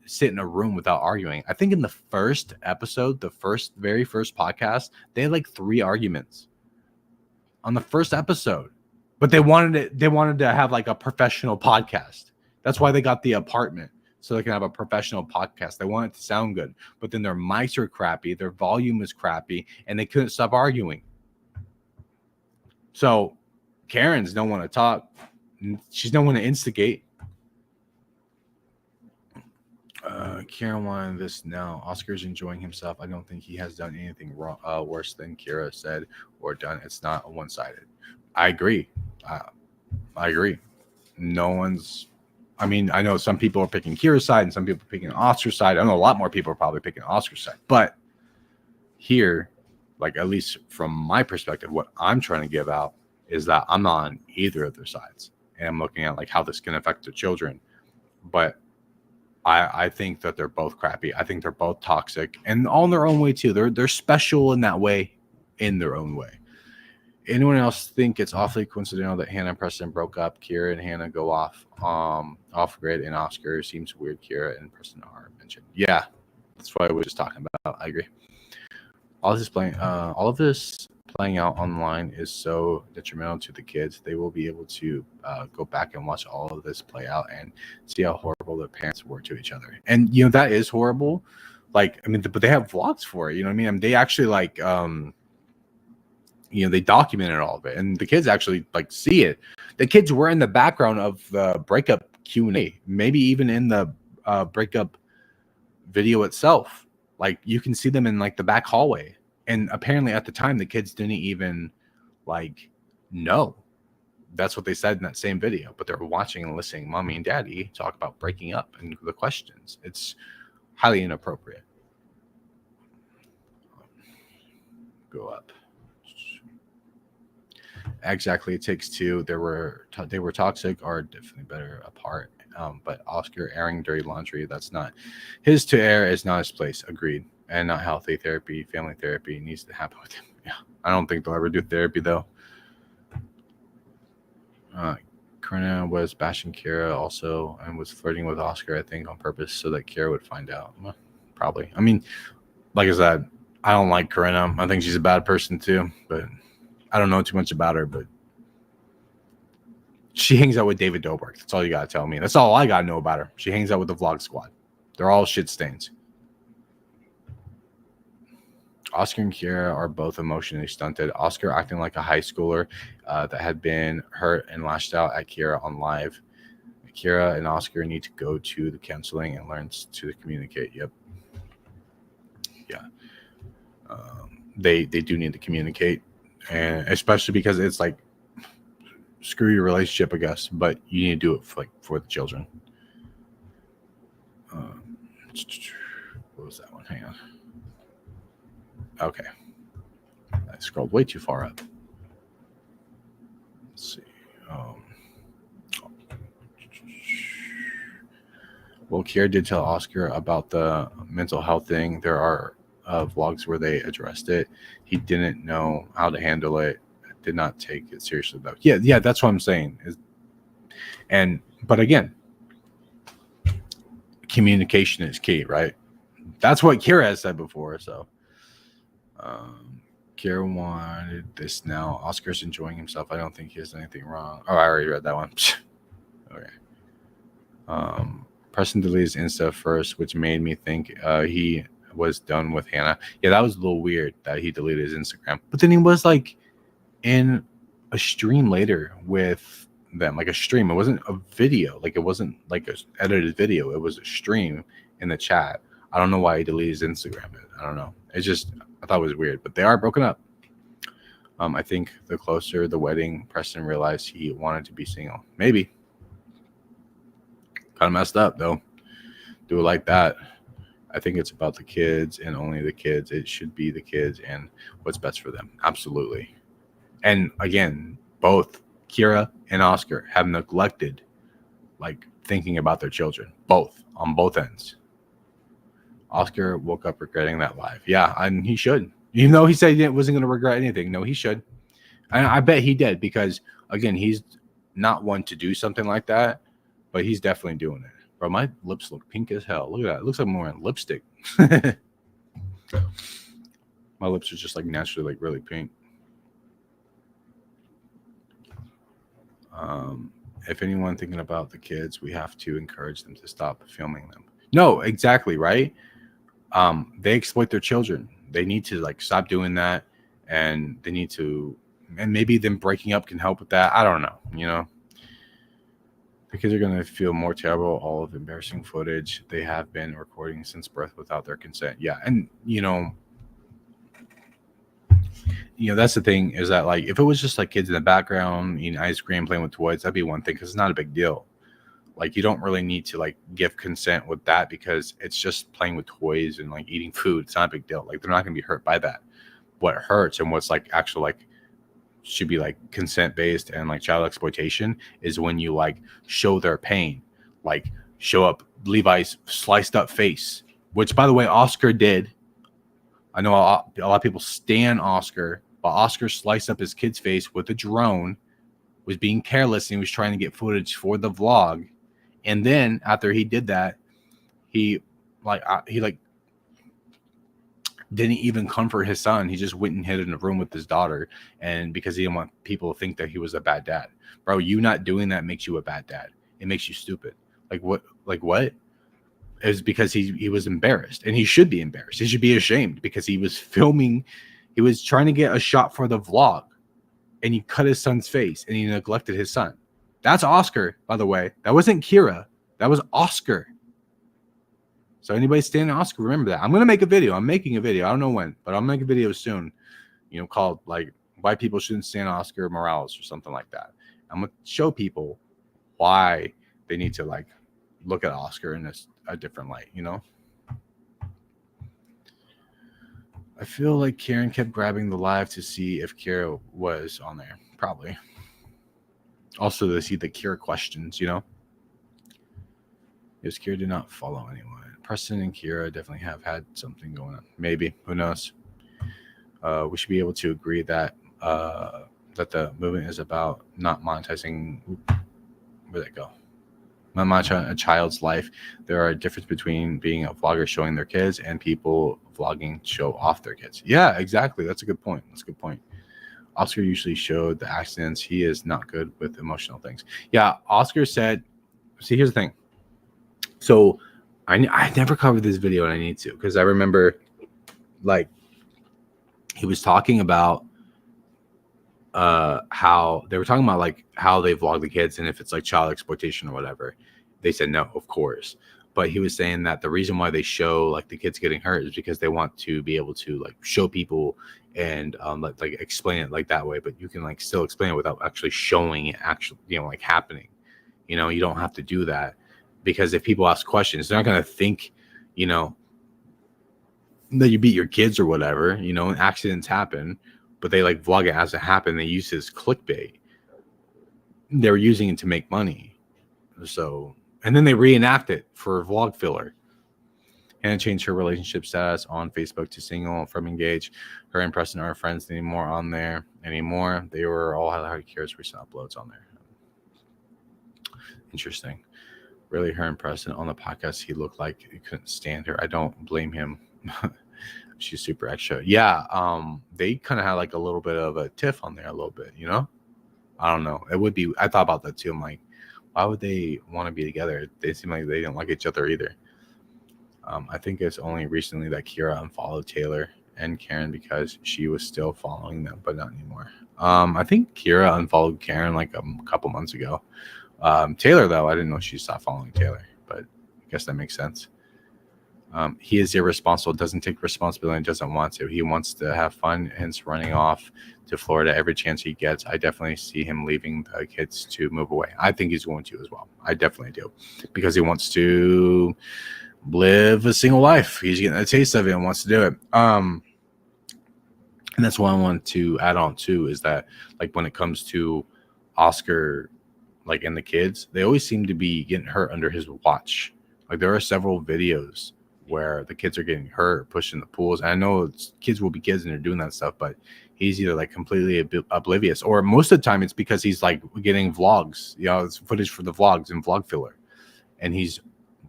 sit in a room without arguing. I think in the first episode, very first podcast, they had like 3 arguments on the first episode. But they wanted to have like a professional podcast. That's why they got the apartment, so they can have a professional podcast. They want it to sound good, but then their mics are crappy, their volume was crappy, and they couldn't stop arguing. So Karen's don't want to talk. She's don't want to instigate. Karen wanted this now. Oscar's enjoying himself. I don't think he has done anything wrong, worse than Kira said or done. It's not one-sided. I agree. I agree. No one's. I mean, I know some people are picking Kira's side and some people are picking Oscar's side. I know a lot more people are probably picking Oscar's side. But here, like at least from my perspective, what I'm trying to give out is that I'm not on either of their sides. And I'm looking at like how this can affect the children. But I think that they're both crappy. I think they're both toxic and all in their own way too. They're special in that way, in their own way. Anyone else think it's awfully coincidental that Hannah and Preston broke up? Kira and Hannah go off grid, and Oscar seems weird. Kira and Preston are mentioned. Yeah, that's what I was just talking about. I agree. All of this playing out online is so detrimental to the kids. They will be able to go back and watch all of this play out and see how horrible their parents were to each other. And you know that is horrible. Like I mean, but they have vlogs for it. You know what I mean? I mean they actually like you know, they documented all of it, and the kids actually like see it. The kids were in the background of the breakup Q&A, maybe even in the breakup video itself. Like you can see them in like the back hallway, and apparently at the time the kids didn't even like know. That's what they said in that same video, but they were watching and listening mommy and daddy talk about breaking up and the questions. It's highly inappropriate. Go up. Exactly, it takes 2. They were toxic, are definitely better apart. But Oscar airing dirty laundry, that's not his to air. Is not his place. Agreed. And not healthy therapy. Family therapy needs to happen with him. Yeah, I don't think they'll ever do therapy though. Karina was bashing Kira also and was flirting with Oscar, I think, on purpose so that Kira would find out. Well, probably. I mean, like I said, I don't like Karina. I think she's a bad person too, but I don't know too much about her, but she hangs out with David Dobrik. That's all you got to tell me. That's all I got to know about her. She hangs out with the vlog squad. They're all shit stains. Oscar and Kira are both emotionally stunted. Oscar acting like a high schooler that had been hurt and lashed out at Kira on live. Kira and Oscar need to go to the counseling and learn to communicate. Yep. Yeah. They do need to communicate. And especially because it's like screw your relationship, I guess, but you need to do it for the children. What was that one? Hang on. Okay, I scrolled way too far up. Let's see. Well, Kiera did tell Oscar about the mental health thing. There are vlogs where they addressed it. He didn't know how to handle it. Did not take it seriously though. Yeah, that's what I'm saying. But again, communication is key, right? That's what Kira has said before. So, Kira wanted this now. Oscar's enjoying himself. I don't think he has anything wrong. Oh, I already read that one. Okay. Preston deleted his Insta first, which made me think he was done with Hannah. Yeah, that was a little weird that he deleted his Instagram. But then he was like in a stream later with them, like a stream. It wasn't a video. Like it wasn't like an edited video. It was a stream in the chat. I don't know why he deleted his Instagram. I don't know. It's just, I thought it was weird. But they are broken up. I think the closer the wedding, Preston realized he wanted to be single. Maybe. Kind of messed up, though. Do it like that. I think it's about the kids and only the kids. It should be the kids and what's best for them. Absolutely. And again, both Kira and Oscar have neglected, like, thinking about their children. Both. On both ends. Oscar woke up regretting that live. Yeah, and he should. Even though he said he wasn't going to regret anything. No, he should. And I bet he did because, again, he's not one to do something like that, but he's definitely doing it. Bro, my lips look pink as hell. Look at that. It looks like I'm wearing lipstick. My lips are just, like, naturally, like, really pink. If anyone thinking about the kids, we have to encourage them to stop filming them. No, exactly, right? They exploit their children. They need to, like, stop doing that, and they need to, and maybe them breaking up can help with that. I don't know, you know. The kids are going to feel more terrible, all of embarrassing footage they have been recording since birth without their consent. Yeah, and, you know, that's the thing is that, like, if it was just, like, kids in the background eating ice cream, playing with toys, that'd be one thing because it's not a big deal. Like, you don't really need to, like, give consent with that because it's just playing with toys and, like, eating food. It's not a big deal. Like, they're not going to be hurt by that. What hurts and what's, like, actual, like, should be, like, consent-based and, like, child exploitation is when you, like, show their pain. Like, show up Levi's sliced up face, which, by the way, Oscar did. I know a lot of people stan Oscar, but Oscar sliced up his kid's face with a drone, was being careless, and he was trying to get footage for the vlog. And then after he did that, he didn't even comfort his son. He just went and hid in a room with his daughter, and because he didn't want people to think that he was a bad dad. Bro, you not doing that makes you a bad dad. It makes you stupid. Like what? It was because he was embarrassed, and he should be embarrassed. He should be ashamed because he was filming. He was trying to get a shot for the vlog, and he cut his son's face, and he neglected his son. That's Oscar, by the way. That wasn't Kira. That was Oscar. So anybody standing Oscar, remember that. I'm going to make a video. I'm making a video. I don't know when, but I'll make a video soon, called, like, why people shouldn't stand Oscar Morales or something like that. I'm going to show people why they need to, like, look at Oscar in a different light, I feel like Karen kept grabbing the live to see if Kira was on there. Probably. Also to see the Kira questions, Yes, Kira did not follow anyone. Preston and Kira definitely have had something going on. Maybe. Who knows? We should be able to agree that the movement is about not monetizing. Where'd that go? Not monetizing a child's life. There are a difference between being a vlogger showing their kids and people vlogging show off their kids. Yeah, exactly. That's a good point. Oscar usually showed the accidents. He is not good with emotional things. Yeah, Oscar said, see, here's the thing. So I never covered this video, and I need to, because I remember, like, he was talking about how they were talking about, like, how they vlog the kids and if it's, like, child exploitation or whatever. They said no, of course. But he was saying that the reason why they show, like, the kids getting hurt is because they want to be able to, like, show people and like explain it like that way. But you can, like, still explain it without actually showing it actually, like, happening. You don't have to do that, because if people ask questions, they're not going to think, that you beat your kids or whatever, and accidents happen, but they, like, vlog it as it happened. They use this clickbait. They're using it to make money. So, and then they reenact it for vlog filler. Hannah changed her relationship status on Facebook to single from engaged. Her and Preston aren't friends anymore on there anymore. They were all highlighted Kira's recent uploads on there. Interesting. Really, her and Preston on the podcast, he looked like he couldn't stand her. I don't blame him. She's super extra. Yeah, they kind of had like a little bit of a tiff on there, a little bit, you know? I don't know. It would be, I thought about that too. I'm like, why would they want to be together? They seem like they didn't like each other either. I think it's only recently that Kira unfollowed Taylor and Karen because she was still following them, but not anymore. I think Kira unfollowed Karen like a couple months ago. Taylor, though, I didn't know she stopped following Taylor, but I guess that makes sense. He is irresponsible, doesn't take responsibility, and doesn't want to. He wants to have fun, hence running off to Florida every chance he gets. I definitely see him leaving the kids to move away. I think he's going to as well. I definitely do, because he wants to live a single life. He's getting a taste of it and wants to do it. And that's what I want to add on too, is that like when it comes to Oscar, like and the kids, they always seem to be getting hurt under his watch. Like there are several videos where the kids are getting hurt, pushed in the pools. And I know kids will be kids and they're doing that stuff, but he's either like completely oblivious, or most of the time it's because he's like getting vlogs, you know, it's footage for the vlogs and vlog filler, and he's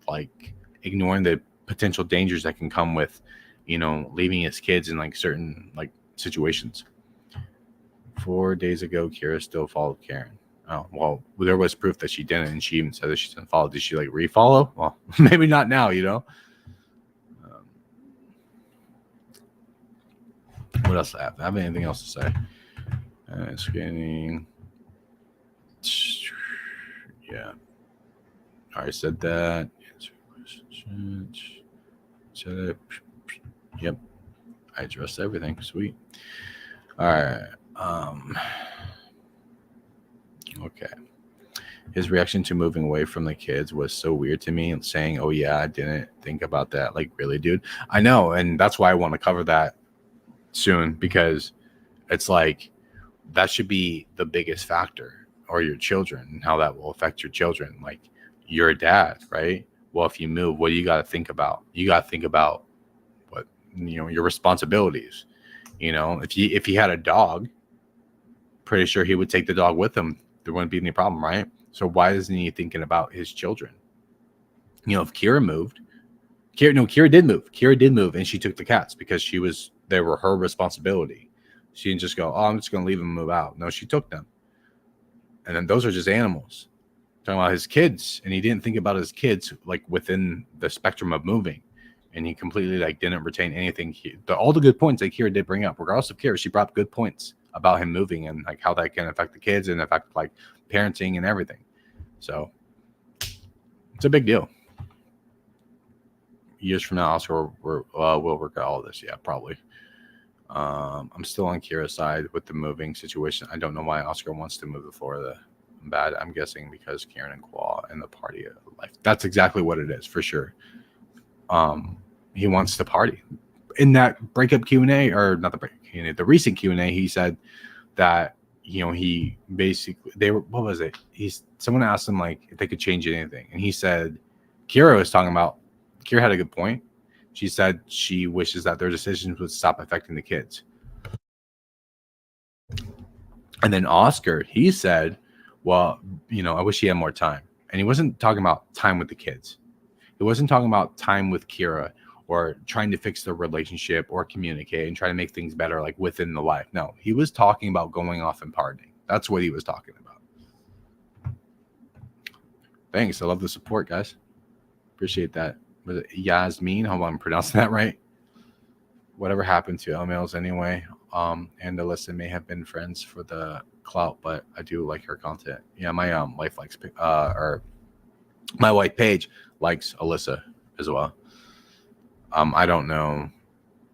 like ignoring the potential dangers that can come with, you know, leaving his kids in like certain like situations. 4 days ago, Kira still followed Karen. Oh, well, there was proof that she didn't, and she even said that she didn't follow. Did she like refollow? Well, maybe not now, you know. What else do I have? Do I have anything else to say? Scanning. Yeah. I already said that. Yep. I addressed everything. Sweet. All right. Okay. His reaction to moving away from the kids was so weird to me, and saying, "Oh yeah, I didn't think about that." Like, really, dude? I know, and that's why I want to cover that soon, because it's like that should be the biggest factor, or your children, and how that will affect your children. Like, you're a dad, right? Well, if you move, what do you got to think about? You got to think about what, you know, your responsibilities. You know, if he had a dog, pretty sure he would take the dog with him. There wouldn't be any problem, right? So why isn't he thinking about his children? You know, if Kira moved, Kira did move. Kira did move, and she took the cats because they were her responsibility. She didn't just go, "Oh, I'm just going to leave them and move out." No, she took them. And then those are just animals. Talking about his kids, and he didn't think about his kids like within the spectrum of moving, and he completely like didn't retain anything. All the good points that Kira did bring up, regardless of Kira, she brought good points about him moving and like how that can affect the kids and affect like parenting and everything. So it's a big deal. Years from now, Oscar will work out all this. Yeah, probably. I'm still on Kira's side with the moving situation. I don't know why Oscar wants to move to Florida. Bad. I'm guessing because Karen and Kwa and the party of life. That's exactly what it is, for sure. He wants to party. In that breakup Q&A, or not the breakup Q&A, the recent Q&A, he said that, you know, he basically, what was it? Someone asked him like if they could change anything, and he said, Kira had a good point. She said she wishes that their decisions would stop affecting the kids. And then Oscar, he said, well, you know, I wish he had more time. And he wasn't talking about time with the kids. He wasn't talking about time with Kira or trying to fix their relationship or communicate and try to make things better, like within the life. No, he was talking about going off and partying. That's what he was talking about. Thanks. I love the support, guys. Appreciate that. Was it Yasmin? Hope I'm pronouncing that right. Whatever happened to LMAils anyway. And Alyssa may have been friends for the clout, but I do like her content. Yeah, my wife likes or my wife Paige likes Alyssa as well. I don't know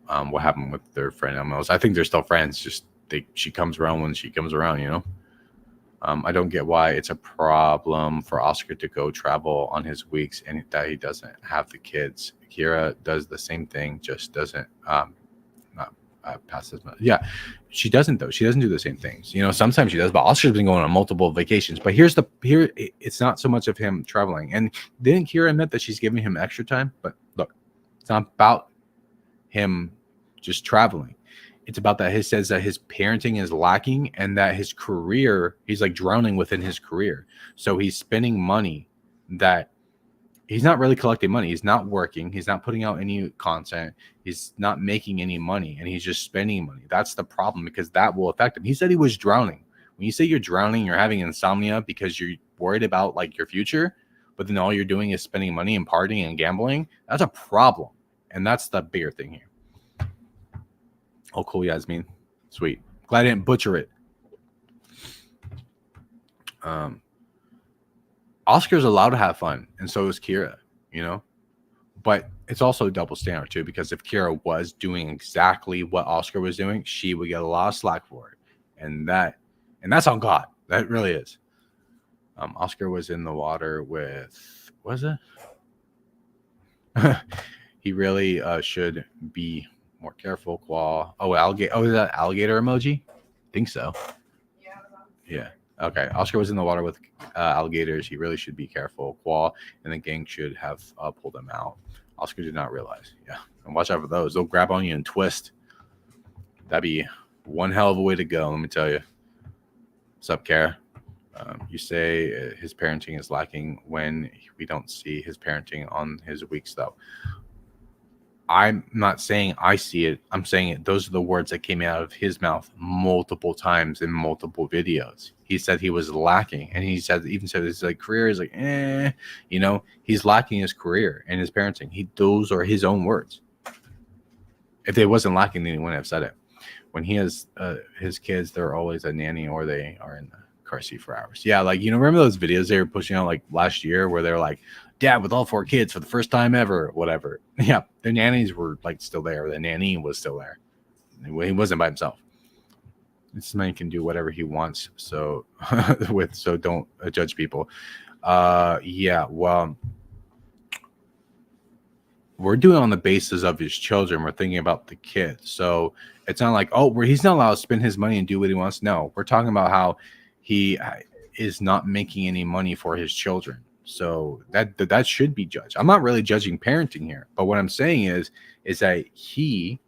what happened with their friend LMAils. I think they're still friends. Just she comes around when she comes around, you know. I don't get why it's a problem for Oscar to go travel on his weeks and that he doesn't have the kids. Kira does the same thing, just doesn't pass this much. Yeah, she doesn't though. She doesn't do the same things. You know, sometimes she does, but Oscar's been going on multiple vacations. But here it's not so much of him traveling. And didn't Kira admit that she's giving him extra time? But look, it's not about him just traveling. It's about that he says that his parenting is lacking and that his career, he's like drowning within his career. So he's spending money that he's not really collecting money. He's not working. He's not putting out any content. He's not making any money, and he's just spending money. That's the problem, because that will affect him. He said he was drowning. When you say you're drowning, you're having insomnia because you're worried about like your future, but then all you're doing is spending money and partying and gambling. That's a problem, and that's the bigger thing here. Oh, cool, Yasmin. Sweet. Glad I didn't butcher it. Oscar's allowed to have fun, and so is Kira, you know? But it's also a double standard, too, because if Kira was doing exactly what Oscar was doing, she would get a lot of slack for it. And that's on God. That really is. Oscar was in the water with, was it? He really should be more careful. Qual. Oh, alligator. Oh, is that alligator emoji? I think so. Yeah. Okay. Oscar was in the water with alligators. He really should be careful. Qual and the gang should have pulled him out. Oscar did not realize. Yeah. And watch out for those. They'll grab on you and twist. That'd be one hell of a way to go, let me tell you. What's up, Kara? You say his parenting is lacking when we don't see his parenting on his weeks, though. I'm not saying I see it. I'm saying it. Those are the words that came out of his mouth multiple times in multiple videos. He said he was lacking, and he said his like career is like, you know, he's lacking his career and his parenting. Those are his own words. If they wasn't lacking, then he wouldn't have said it. When he has his kids, they're always a nanny or they are in the car seat for hours. Yeah, like, you know, remember those videos they were pushing out like last year where they're like, dad with all 4 kids for the first time ever, whatever. Yeah, the nannies were like still there. The nanny was still there. He wasn't by himself. This man can do whatever he wants. So don't judge people. Yeah, well, we're doing it on the basis of his children. We're thinking about the kids. So it's not like, he's not allowed to spend his money and do what he wants. No, we're talking about how he is not making any money for his children. So that should be judged. I'm not really judging parenting here, but what I'm saying is that he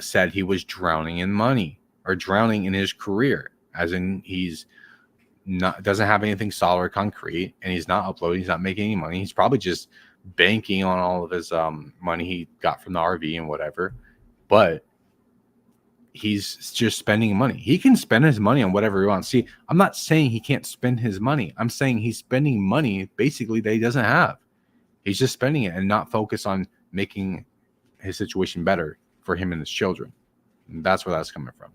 said he was drowning in money or drowning in his career, as in he's not doesn't have anything solid or concrete, and he's not uploading. He's not making any money. He's probably just banking on all of his money he got from the RV and whatever, but he's just spending money. He can spend his money on whatever he wants. See, I'm not saying he can't spend his money. I'm saying he's spending money basically that he doesn't have. He's just spending it and not focus on making his situation better for him and his children. And that's where that's coming from.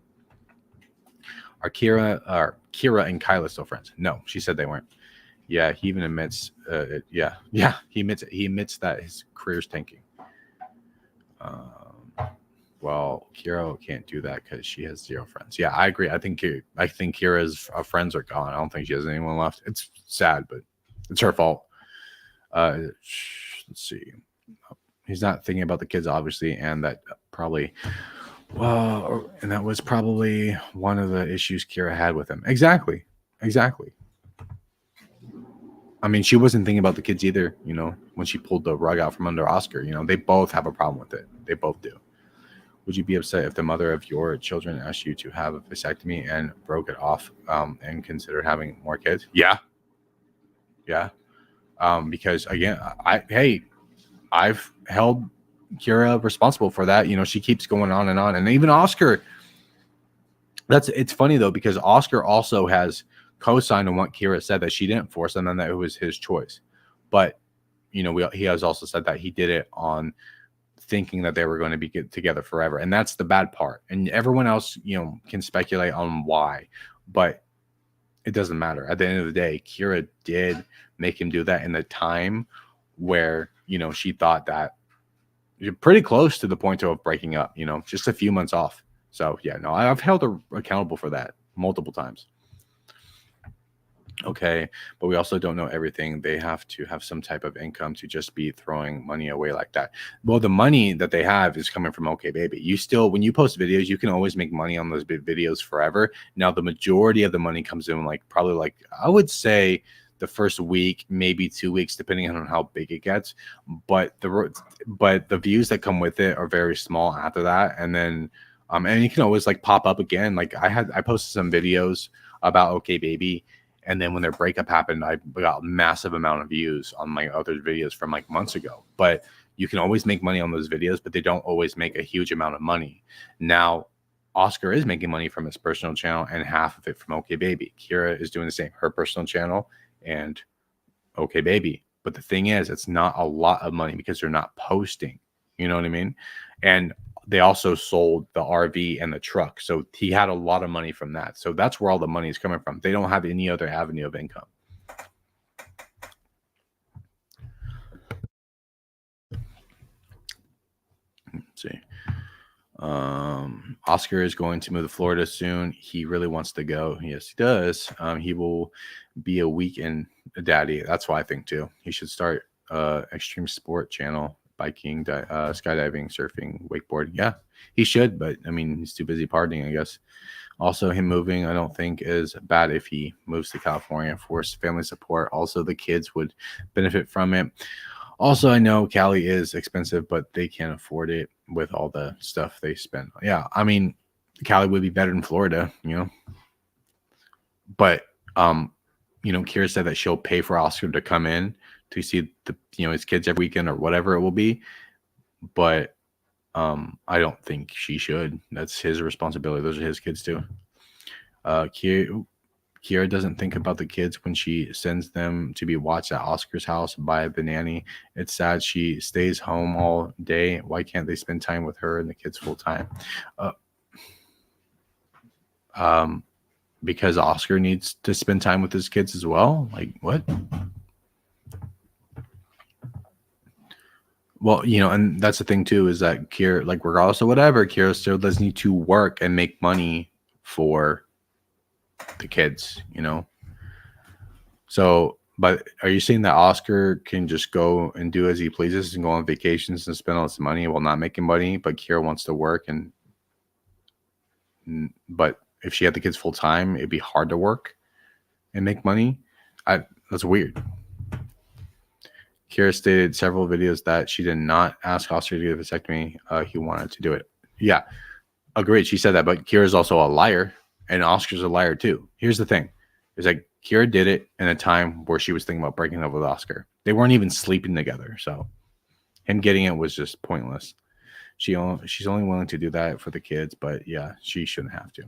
Are Kira and Kyla still friends? No, she said they weren't. Yeah, he even admits he admits that his career's tanking. Well, Kira can't do that because she has 0 friends. Yeah, I agree. I think Kira's friends are gone. I don't think she has anyone left. It's sad, but it's her fault. Let's see. He's not thinking about the kids, obviously, and that was probably one of the issues Kira had with him. Exactly. I mean, she wasn't thinking about the kids either, you know, when she pulled the rug out from under Oscar. You know, they both have a problem with it. They both do. Would you be upset if the mother of your children asked you to have a vasectomy and broke it off and considered having more kids? Yeah. Because again, I've held Kira responsible for that. You know, she keeps going on, and even Oscar. It's funny though, because Oscar also has co-signed on what Kira said, that she didn't force him and that it was his choice. But you know, he has also said that he did it on thinking that they were going to be together forever, and that's the bad part. And everyone else, you know, can speculate on why, but it doesn't matter. At the end of the day, Kira did make him do that in the time where, you know, she thought that you're pretty close to the point of breaking up, you know, just a few months off. So yeah, no, I've held her accountable for that multiple times. Okay, but we also don't know everything. They have to have some type of income to just be throwing money away like that. Well, the money that they have is coming from OK Baby. You still, when you post videos, you can always make money on those big videos forever. Now, the majority of the money comes in probably I would say the first week, maybe 2 weeks, depending on how big it gets. But the views that come with it are very small after that, and then and you can always pop up again. I posted some videos about OK Baby, And then when their breakup happened, I got a massive amount of views on my other videos from like months ago. But you can always make money on those videos, but they don't always make a huge amount of money. Now, Oscar is making money from his personal channel and half of it from OK Baby. Kira is doing the same, her personal channel and OK Baby. But the thing is, it's not a lot of money because they're not posting. You know what I mean? And they also sold the RV and the truck. So he had a lot of money from that. So that's where all the money is coming from. They don't have any other avenue of income. Let's see. Oscar is going to move to Florida soon. He really wants to go. Yes, he does. He will be a weekend daddy. That's what I think too. He should start extreme sport channel, biking, skydiving, surfing, wakeboarding. Yeah, he should, but I mean, he's too busy partying, I guess. Also, him moving, I don't think is bad if he moves to California for family support. Also, the kids would benefit from it. Also, I know Cali is expensive, but they can't afford it with all the stuff they spend. Yeah, I mean, Cali would be better than Florida, you know. But Kira said that she'll pay for Oscar to come in to see his kids every weekend or whatever it will be. But I don't think she should. That's his responsibility. Those are his kids too. Kira doesn't think about the kids when she sends them to be watched at Oscar's house by the nanny. It's sad she stays home all day. Why can't they spend time with her and the kids full time? Because Oscar needs to spend time with his kids as well. Like what? Well, and that's the thing too, is that Kira, like regardless of whatever, Kira still does need to work and make money for the kids, So, but are you saying that Oscar can just go and do as he pleases and go on vacations and spend all this money while not making money, but Kira wants to work but if she had the kids full time, it'd be hard to work and make money? That's weird. Kira stated several videos that she did not ask Oscar to get a vasectomy. He wanted to do it. Yeah, agreed. She said that, but Kira's also a liar, and Oscar's a liar too. Here's the thing: is like Kira did it in a time where she was thinking about breaking up with Oscar. They weren't even sleeping together, so him getting it was just pointless. She's only willing to do that for the kids, but yeah, she shouldn't have to.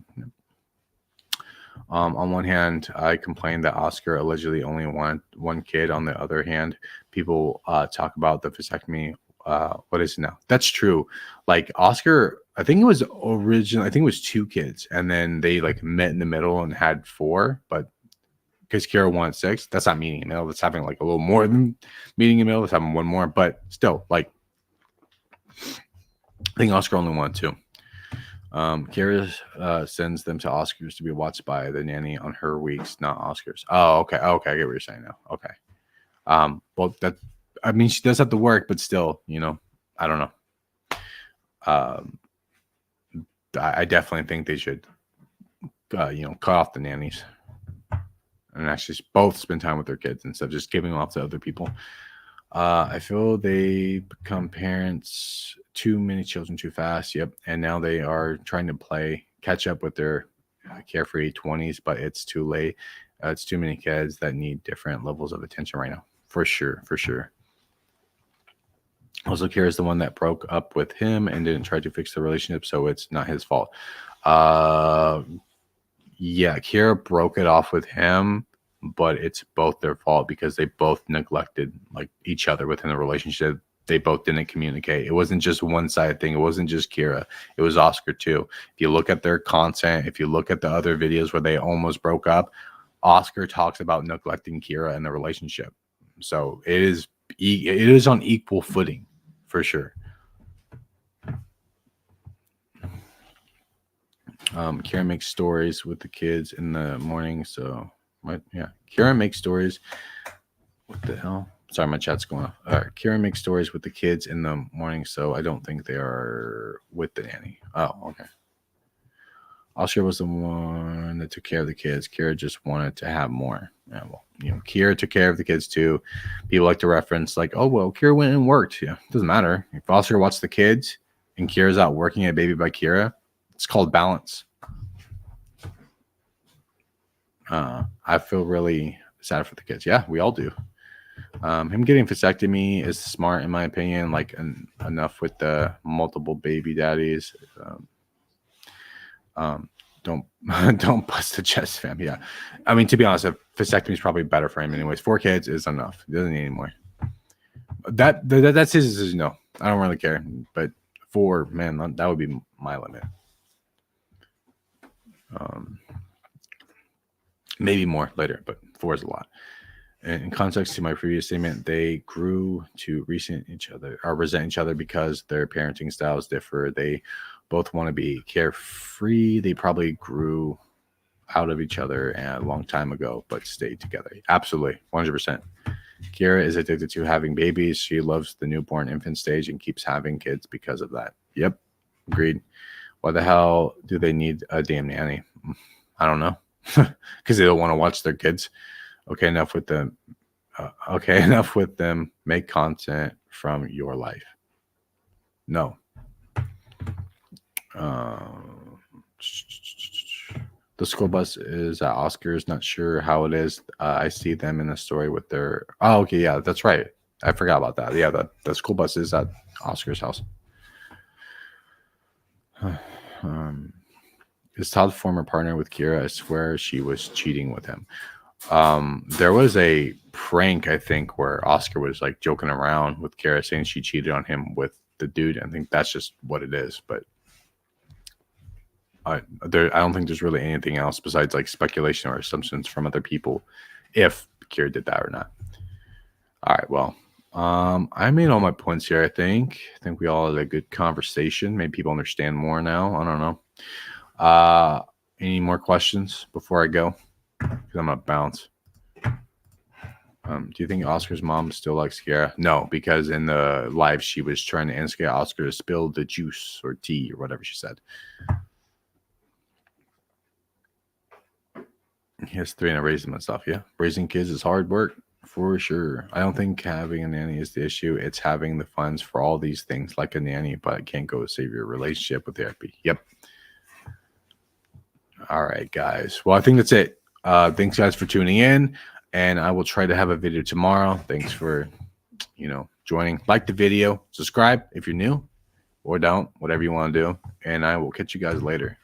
On one hand, I complained that Oscar allegedly only wanted one kid. On the other hand, people talk about the vasectomy. What is it now? That's true. Like Oscar, I think it was two kids, and then they like met in the middle and had 4, but because Kira wanted 6, that's not meeting in the middle. That's having like a little more than meeting in the middle. That's having one more, but still, like I think Oscar only wanted 2. Kira sends them to Oscar's to be watched by the nanny on her weeks, not Oscar's. Oh, okay. I get what you're saying now. Okay. Well, she does have to work, but still, I don't know. I definitely think they should, cut off the nannies and actually both spend time with their kids instead of just giving them off to other people. I feel they become parents, too many children too fast. Yep. And now they are trying to catch up with their carefree 20s, but it's too late. It's too many kids that need different levels of attention right now. For sure. Also, Kira's the one that broke up with him and didn't try to fix the relationship, so it's not his fault. Yeah, Kira broke it off with him, but it's both their fault because they both neglected like each other within the relationship. They both didn't communicate. It wasn't just one-sided thing. It wasn't just Kira. It was Oscar too. If you look at their content, if you look at the other videos where they almost broke up, Oscar talks about neglecting Kira in the relationship. So it is on equal footing for sure. Kira makes stories with the kids in the morning. So, yeah, Kira makes stories. What the hell? Sorry, my chat's going off. Kira makes stories with the kids in the morning, so I don't think they are with the nanny. Oh, okay. Oscar was the one that took care of the kids. Kira just wanted to have more. Yeah, well, Kira took care of the kids too. People like to reference like, oh, well, Kira went and worked. Yeah, it doesn't matter. If Oscar watched the kids and Kira's out working at Baby by Kira, it's called balance. I feel really sad for the kids. Yeah, we all do. Him getting vasectomy is smart, in my opinion. Like enough with the multiple baby daddies. Don't don't bust the chest, fam. Yeah, I mean, to be honest, a vasectomy is probably better for him, anyways. 4 kids is enough. He doesn't need any more. That's his decision. No, I don't really care. But 4, man, that would be my limit. Maybe more later, but 4 is a lot. And in context to my previous statement, they grew to resent each other because their parenting styles differ. They both want to be carefree. They probably grew out of each other a long time ago, but stayed together. Absolutely, 100%. Kira is addicted to having babies. She loves the newborn infant stage and keeps having kids because of that. Yep, agreed. Why the hell do they need a damn nanny? I don't know. Because they don't want to watch their kids. Okay, enough with them. Enough with them. Make content from your life. No. The school bus is at Oscars. Not sure how it is. I see them in the story with their. Oh, okay, yeah, that's right. I forgot about that. Yeah, the school bus is at Oscar's house. Is Todd former partner with Kira? I swear she was cheating with him. There was a prank, I think, where Oscar was like joking around with Kara, saying she cheated on him with the dude. I think that's just what it is. But I don't think there's really anything else besides like speculation or assumptions from other people if Kira did that or not. All right, well, I made all my points here. I think we all had a good conversation. Maybe people understand more now. I don't know. Any more questions before I go? Because I'm gonna bounce. Do you think Oscar's mom still likes Kiara? No, because in the live she was trying to instigate Oscar to spill the juice or tea or whatever she said. He has 3 and I raised him and stuff. Yeah, raising kids is hard work for sure. I don't think having a nanny is the issue. It's having the funds for all these things like a nanny, but it can't go save your relationship with therapy. Yep. All right, guys. Well, I think that's it. Thanks, guys, for tuning in. And I will try to have a video tomorrow. Thanks for, joining. Like the video. Subscribe if you're new or don't. Whatever you want to do. And I will catch you guys later.